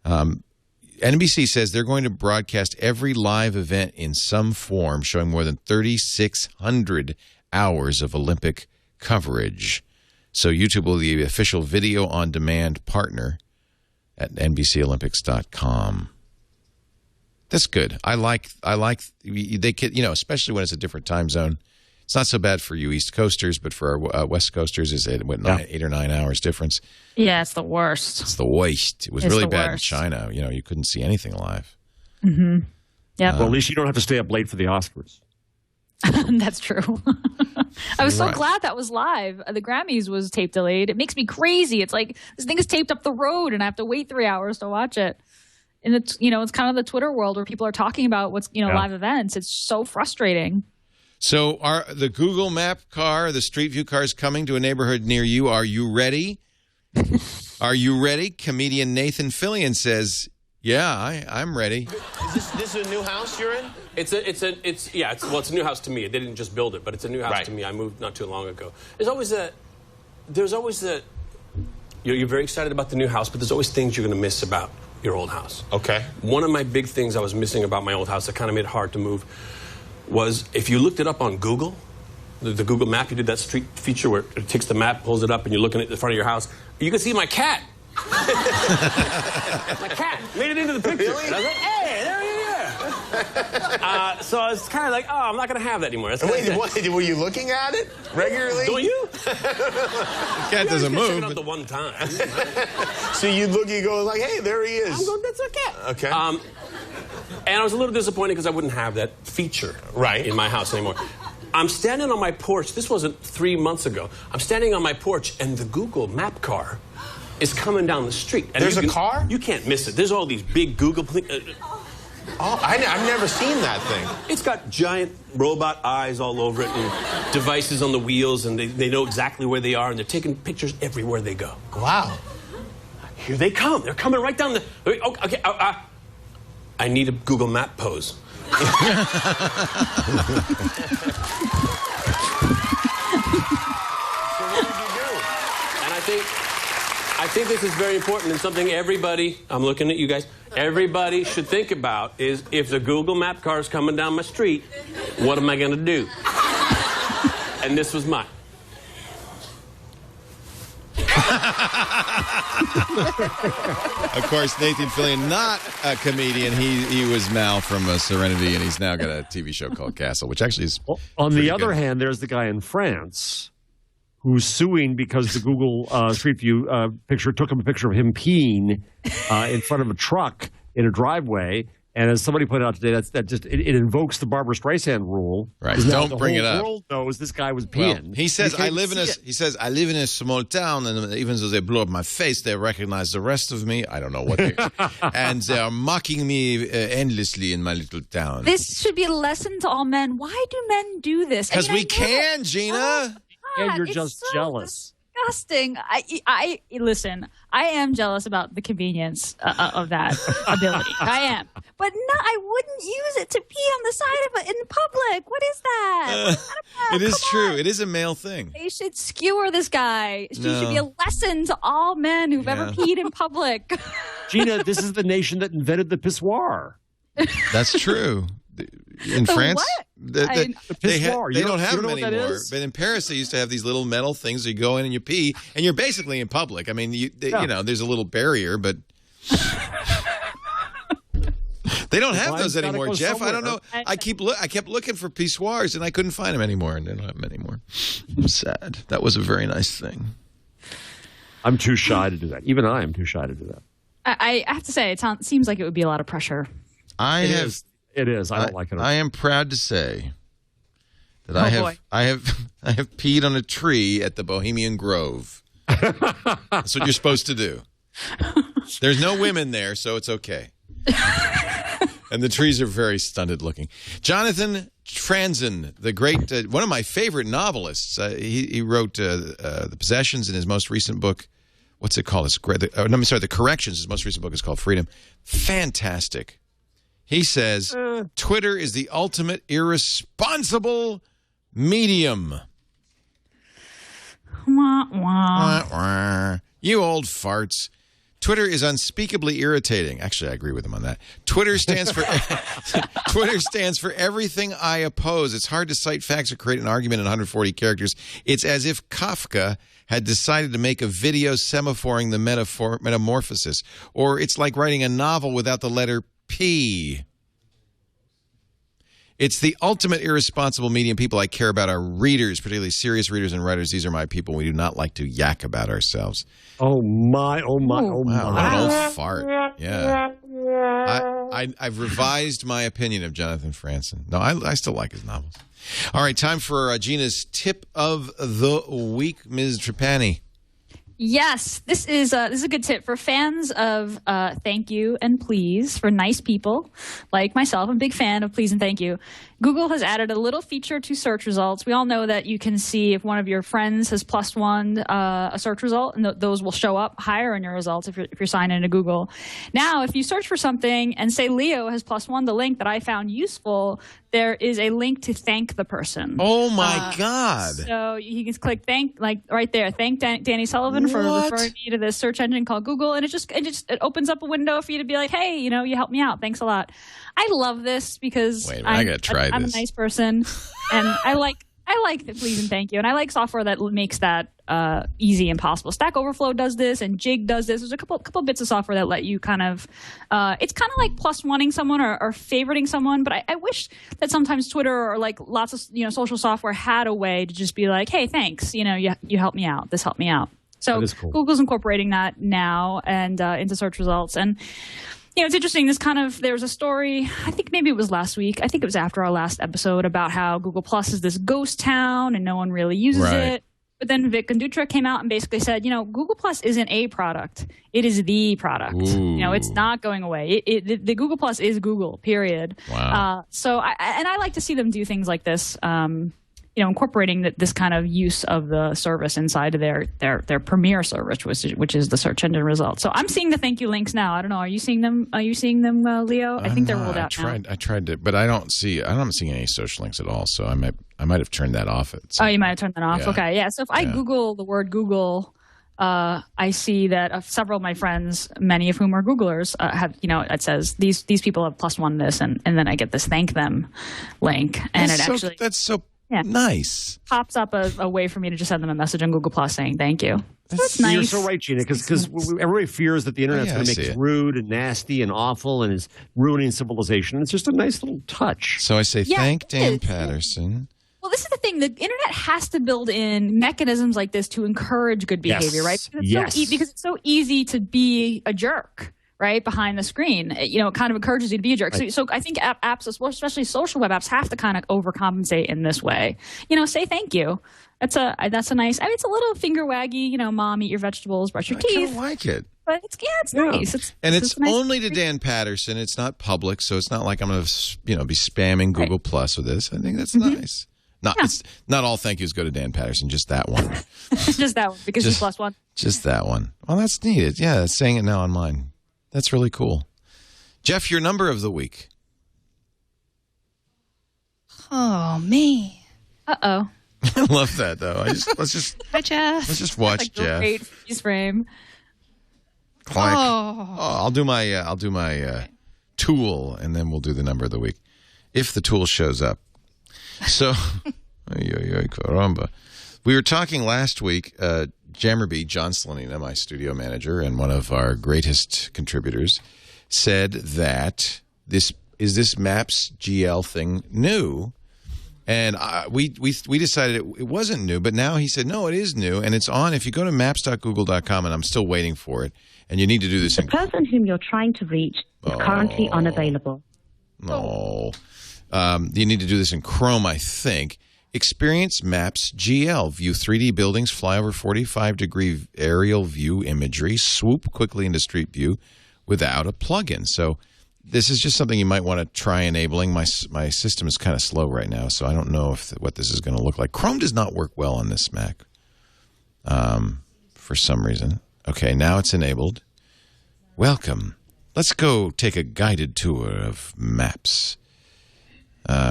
NBC says they're going to broadcast every live event in some form, showing more than 3,600 hours of Olympic coverage. So YouTube will be the official video-on-demand partner at NBCOlympics.com. That's good. I like they could, especially when it's a different time zone. It's not so bad for you East Coasters, but for our West Coasters, is it 8 or 9 hours difference?
Yeah, it's the worst.
It's the worst. It was really bad in China. You couldn't see anything live.
Mm-hmm. Yeah.
Well, at least you don't have to stay up late for the Oscars.
That's true. I was so glad that was live. The Grammys was tape delayed. It makes me crazy. It's like this thing is taped up the road, and I have to wait 3 hours to watch it. And it's it's kind of the Twitter world where people are talking about what's live events. It's so frustrating.
So are the Google Map car, the Street View car is coming to a neighborhood near you. Are you ready? Are you ready? Comedian Nathan Fillion says, yeah, I'm ready.
Is this a new house you're in? It's a new house to me. They didn't just build it, but it's a new house to me. I moved not too long ago. There's always you're very excited about the new house, but there's always things you're going to miss about your old house.
Okay.
One of my big things I was missing about my old house that kind of made it hard to move was if you looked it up on Google, the Google map, you did that street feature where it takes the map, pulls it up, and you're looking at the front of your house, you can see my cat. My cat made it into the picture.
Really?
And I was like, hey, there he is. So I was kind of like, oh, I'm not going to have that anymore.
Wait, what, were you looking at it regularly?
Don't you?
The cat doesn't move.
Check it out the one time.
So you go like, hey, there he is.
I'm going, that's a cat.
Okay.
And I was a little disappointed because I wouldn't have that feature in my house anymore. I'm standing on my porch. This wasn't 3 months ago. I'm standing on my porch, and the Google Map car is coming down the street. And
There's a car?
You can't miss it. There's all these big Google...
I've never seen that thing.
It's got giant robot eyes all over it and devices on the wheels, and they know exactly where they are, and they're taking pictures everywhere they go.
Wow.
Here they come. They're coming right down the... Okay, I need a Google Map pose.
So what did you do?
And I think this is very important and something everybody, I'm looking at you guys, everybody should think about is if the Google Map car is coming down my street, what am I going to do? And this was mine.
Of course, Nathan Fillion, not a comedian. He was Mal from Serenity, and he's now got a TV show called Castle, which actually is
on the other hand, there's the guy in France who's suing because the Google Street View picture took him a picture of him peeing in front of a truck in a driveway. And as somebody pointed out today, it invokes the Barbara Streisand rule.
Right. Don't bring it up.
The world knows this guy was peeing.
Well, he says I live in a small town, and even though they blew up my face, they recognize the rest of me. I don't know what they and they are mocking me endlessly in my little town.
This should be a lesson to all men. Why do men do this?
Because we can, Gina.
Oh,
and you're just so jealous.
Disgusting. I listen. I am jealous about the convenience of that ability. I am, but no, I wouldn't use it to pee on the side of it in public. What is that?
It is true. It is a male thing.
They should skewer this guy. It should be a lesson to all men who've ever peed in public.
Gina, this is the nation that invented the pissoir.
That's true. In France,
what?
they don't have them anymore. But in Paris, they used to have these little metal things. You go in and you pee, and you're basically in public. I mean, you know, there's a little barrier, but they don't have those anymore, Jeff. Somewhere. I don't know. I kept looking for pissoirs, and I couldn't find them anymore, and they don't have them anymore. I'm sad. That was a very nice thing.
I'm too shy to do that. Even I am too shy to do that.
I have to say, it seems like it would be a lot of pressure.
It is. I don't like it.
I am proud to say that I have peed on a tree at the Bohemian Grove. That's what you're supposed to do. There's no women there, so it's okay. And the trees are very stunted looking. Jonathan Franzen, the great, one of my favorite novelists. He wrote The Possessions in his most recent book. What's it called? The Corrections. His most recent book is called Freedom. Fantastic. He says, Twitter is the ultimate irresponsible medium.
Wah, wah.
Wah, wah. You old farts. Twitter is unspeakably irritating. Actually, I agree with him on that. Twitter stands for everything I oppose. It's hard to cite facts or create an argument in 140 characters. It's as if Kafka had decided to make a video semaphoring the metamorphosis. Or it's like writing a novel without the letter P. It's the ultimate irresponsible medium. People I care about are readers, particularly serious readers and writers. These are my people. We do not like to yak about ourselves.
Oh, my.
Wow, what an old fart. Yeah. I've revised my opinion of Jonathan Franzen. No, I still like his novels. All right, time for Gina's tip of the week, Ms. Trapani.
Yes, this is a good tip for fans of thank you and please, for nice people like myself. I'm a big fan of please and thank you. Google has added a little feature to search results. We all know that you can see if one of your friends has +1 a search result, and those will show up higher in your results if you're signed into Google. Now, if you search for something and say Leo has +1 the link that I found useful, there is a link to thank the person.
Oh my God!
So you can click thank, like right there. Thank Danny Sullivan for referring me to this search engine called Google, and it opens up a window for you to be like, hey, you helped me out. Thanks a lot. I love this because
I gotta try
I'm
this.
A nice person, and I like the please and thank you, and I like software that makes that easy and possible. Stack Overflow does this, and Jig does this. There's a couple bits of software that let you kind of it's kind of like +1ing someone or favoriting someone. But I wish that sometimes Twitter or like lots of social software had a way to just be like, hey, thanks, you helped me out. This helped me out. So cool. Google's incorporating that now and into search results. And it's interesting. There was a story, I think maybe it was last week. I think it was after our last episode about how Google Plus is this ghost town and no one really uses it. But then Vic Condutra came out and basically said, Google Plus isn't a product. It is the product. It's not going away. The Google Plus is Google, period.
Wow.
So I like to see them do things like this. Incorporating this kind of use of the service inside of their premier service, which is the search engine results. So I'm seeing the thank you links now. I don't know. Are you seeing them? Leo? I think they're rolled out now.
I tried to, but I'm not seeing any social links at all. So I might have turned that off.
You might have turned that off.
Yeah.
Okay, yeah. So if I Google the word Google, I see that several of my friends, many of whom are Googlers, have it says these people have +1 this, and then I get this thank them link, and
that's so. Yeah. Nice.
Pops up a way for me to just send them a message on Google Plus saying thank you. That's nice.
You're so right, Gina, because everybody fears that the internet's going to make it rude and nasty and awful and is ruining civilization. It's just a nice little touch.
So I say thank Dan Patterson.
Well, this is the thing. The internet has to build in mechanisms like this to encourage good behavior, right? Because it's so easy to be a jerk. Right behind the screen, it kind of encourages you to be a jerk. So I think apps, especially social web apps, have to kind of overcompensate in this way. Say thank you. That's a nice. It's a little finger waggy. Mom, eat your vegetables, brush your teeth.
I kind of like it.
But it's nice.
It's only to Dan Patterson. It's not public, so it's not like I'm going to be spamming Google Plus with this. I think that's nice. It's not all thank yous go to Dan Patterson. Just that one.
Just that one because he's +1.
Just that one. Well, that's neat. Yeah, it's saying it now on mine. That's really cool. Jeff, your number of the week.
Oh, me.
Uh-oh.
I love that, though.
Hi, Jeff.
Let's just watch
That's
Jeff.
Great freeze frame.
Clank. I'll do my tool, and then we'll do the number of the week. If the tool shows up. So, caramba. We were talking last week, Jammerby, John Slanina, my studio manager and one of our greatest contributors, said that this Maps GL thing new, and we decided it wasn't new, but now he said no, it is new, and it's on. If you go to maps.google.com, and I'm still waiting for it, and you need to do this.
The person whom you're trying to reach is currently unavailable.
No, you need to do this in Chrome, I think. Experience Maps GL. View 3D buildings, fly over 45-degree aerial view imagery, swoop quickly into Street View without a plugin. So this is just something you might want to try enabling. My system is kind of slow right now, so I don't know what this is going to look like. Chrome does not work well on this Mac for some reason. Okay, now it's enabled. Welcome. Let's go take a guided tour of Maps.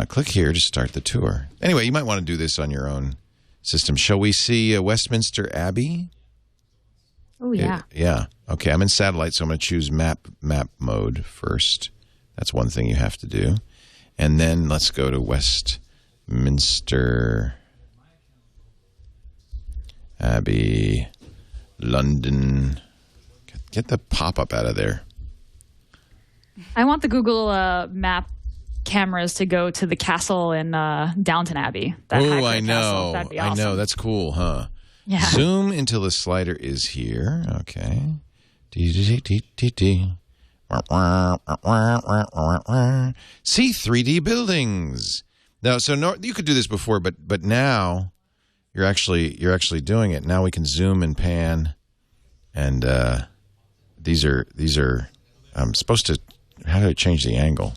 Click here to start the tour. Anyway, you might want to do this on your own system. Shall we see Westminster Abbey?
Oh, yeah.
Yeah. Okay, I'm in satellite, so I'm going to choose map mode first. That's one thing you have to do. And then let's go to Westminster Abbey, London. Get the pop-up out of there.
I want the Google map cameras to go to the castle in Downton Abbey.
Oh, I know.
That'd be awesome.
I know. That's cool, huh?
Yeah.
Zoom until the slider is here. Okay. See 3D buildings. Now, you could do this before, but now you're actually doing it. Now we can zoom and pan, and these are. I'm supposed to. How do I change the angle?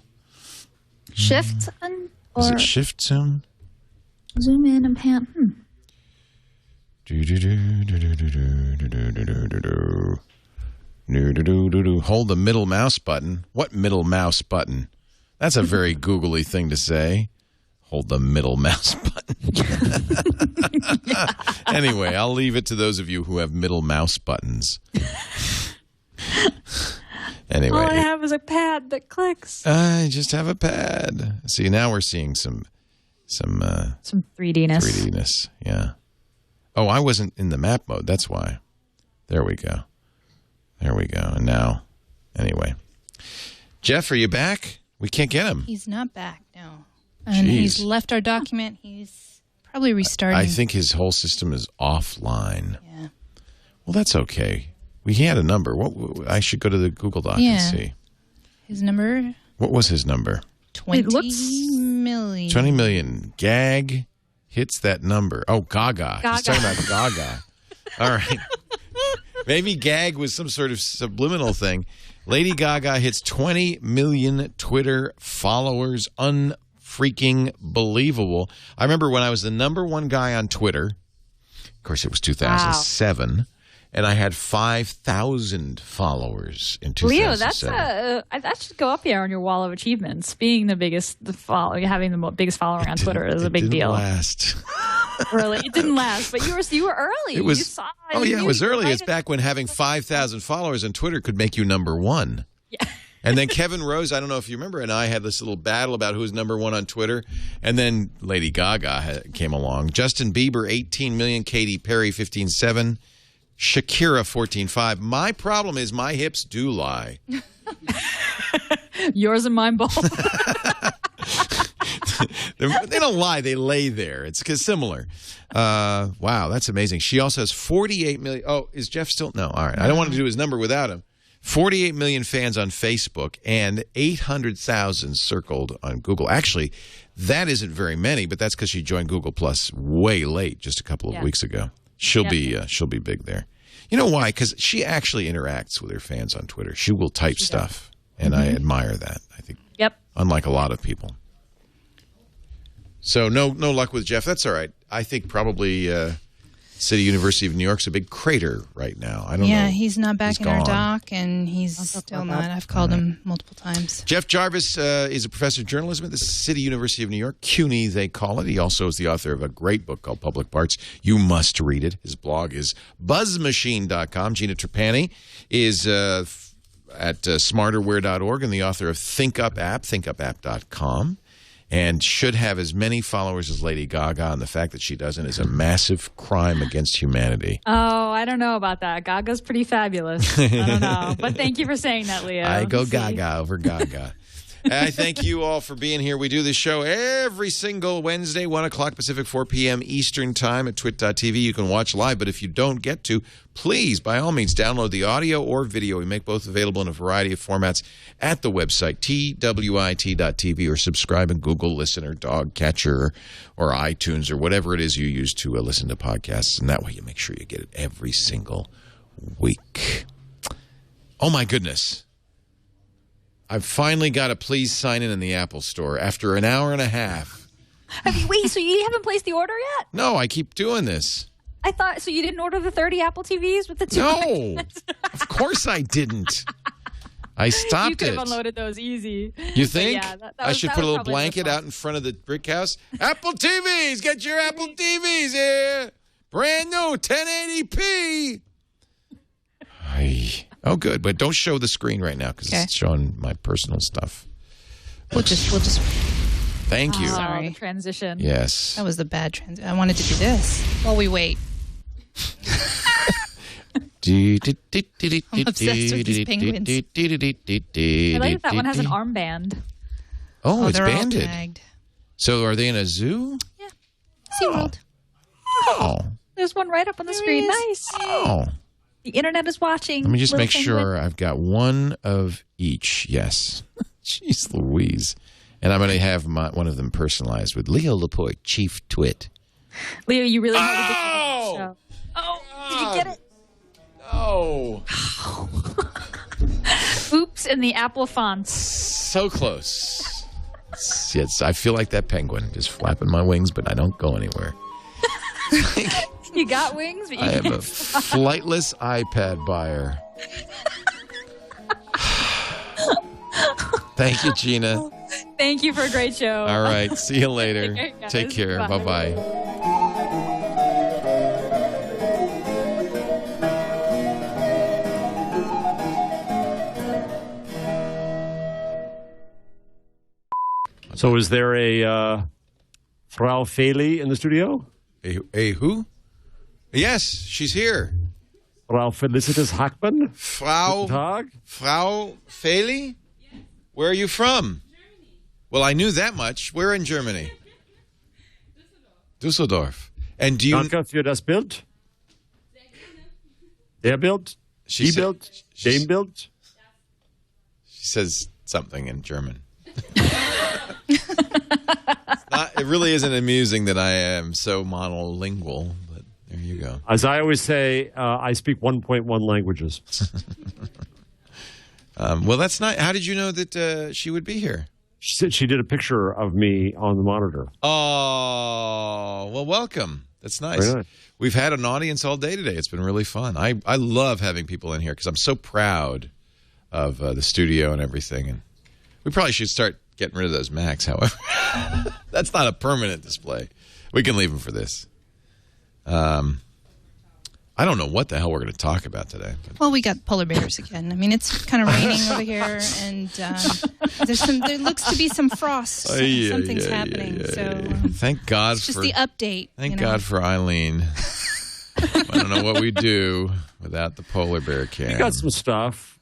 Shift and
Is it shift zoom?
Zoom in and pan.
Hold the middle mouse button. What middle mouse button? That's a very googly thing to say. Hold the middle mouse button. Anyway, I'll leave it to those of you who have middle mouse buttons. Anyway.
All I have is a pad that clicks.
I just have a pad. See, now we're seeing some
3D-ness.
3D-ness, yeah. Oh, I wasn't in the map mode. That's why. There we go. And now, anyway. Jeff, are you back? We can't get him.
He's not back, no. And he's left our document. He's probably restarting.
I think his whole system is offline.
Yeah.
Well, that's okay. He had a number. I should go to the Google Doc and see.
His number?
What was his number?
20 million.
20 million. Gag hits that number. Oh, Gaga. He's talking about Gaga. All right. Maybe gag was some sort of subliminal thing. Lady Gaga hits 20 million Twitter followers. Unfreaking believable. I remember when I was the number 1 guy on Twitter. Of course, it was 2007. Wow. And I had 5,000 followers in 2007.
Leo, that should go up here on your wall of achievements. Being having the biggest follower on Twitter is a big deal.
It didn't last.
Really, it didn't last, but you were early.
It was.
You saw it.
Oh yeah, it was early. It's back when having 5,000 followers on Twitter could make you number 1.
Yeah.
And then Kevin Rose, I don't know if you remember, and I had this little battle about who was number 1 on Twitter. And then Lady Gaga came along. Justin Bieber, 18 million. Katy Perry, 15.7. Shakira, 14.5. My problem is my hips do lie.
Yours and mine both.
They don't lie. They lay there. It's similar. Wow, that's amazing. She also has 48 million. Oh, is Jeff still? No. All right. I don't want to do his number without him. 48 million fans on Facebook and 800,000 circled on Google. Actually, that isn't very many, but that's because she joined Google Plus way late, just a couple of weeks ago. She'll be big there. You know why? Because she actually interacts with her fans on Twitter. She will type stuff, and I admire that. I think.
Yep.
Unlike a lot of people. So no luck with Jeff. That's all right. I think probably City University of New York's a big crater right now. I don't know.
Yeah, he's not back in our doc, and he's still not. I've called him multiple times.
Jeff Jarvis is a professor of journalism at the City University of New York. CUNY, they call it. He also is the author of a great book called Public Parts. You must read it. His blog is buzzmachine.com. Gina Trapani is at smarterware.org and the author of Think Up App, thinkupapp.com. And should have as many followers as Lady Gaga, and the fact that she doesn't is a massive crime against humanity.
Oh, I don't know about that. Gaga's pretty fabulous. I don't know. But thank you for saying that, Leo.
I go Gaga over Gaga. I thank you all for being here. We do this show every single Wednesday, 1 o'clock Pacific, 4 p.m. Eastern Time at twit.tv. You can watch live, but if you don't get to, please, by all means, download the audio or video. We make both available in a variety of formats at the website, twit.tv, or subscribe in Google Listen or Dog Catcher or iTunes or whatever it is you use to listen to podcasts. And that way you make sure you get it every single week. Oh, my goodness. I've finally got a please sign in the Apple Store after an hour and a half.
Wait, so you haven't placed the order yet?
No, I keep doing this.
I thought, so you didn't order the 30 Apple TVs with the 2?
No, of course I didn't. I stopped it.
You could have unloaded those easy.
You think?
Yeah,
I should put a little blanket out in front of the brick house? Apple TVs! Get your Apple TVs here! Brand new 1080p! Oh, good. But don't show the screen right now because it's showing my personal stuff.
We'll just.
Thank you.
Sorry.
The transition.
Yes.
That was the bad transition. I wanted to do this while we wait. I'm obsessed with these penguins.
I like that one has an armband.
Oh, it's
they're
banded.
all tagged.
So are they in a zoo?
Yeah. SeaWorld.
Oh.
There's one right up on the screen. Nice.
Oh.
The internet is watching.
Let me just make sure I've got one of each. Yes. Jeez Louise. And I'm going to have one of them personalized with Leo Laporte, Chief Twit.
Leo, you really wanted to get the show. Oh, did you get it?
No.
Oops, in the Apple fonts.
So close. Yes, I feel like that penguin, just flapping my wings, but I don't go anywhere.
You got wings, but you
I am a flightless iPad buyer. Thank you, Gina.
Thank you for a great show.
All right. See you later. Take care.
Bye.
Bye-bye.
So is there a Frau Feli in the studio?
A who? Yes, she's here.
Frau Felicitas Hackman?
Frau Feli? Where are you from? Germany. Well, I knew that much. Where in Germany? Düsseldorf. And do you...
Danke für das Bild. Der Bild? Die Bild? Dem Bild?
She says something in German. It really isn't amusing that I am so monolingual, but there you go.
As I always say, I speak 1.1 languages.
Well, that's not. How did you know that she would be here?
She did a picture of me on the monitor.
Oh, well, welcome. That's nice.
Very nice.
We've had an audience all day today. It's been really fun. I love having people in here because I'm so proud of the studio and everything. And we probably should start getting rid of those Macs, however. That's not a permanent display. We can leave them for this. I don't know what the hell we're going to talk about today.
Well, we got polar bears again. I mean, it's kind of raining over here, and there looks to be some frost. Something's happening. So
thank God
it's just the update.
Thank God for Eileen. I don't know what we do without the polar bear cam.
We got some stuff.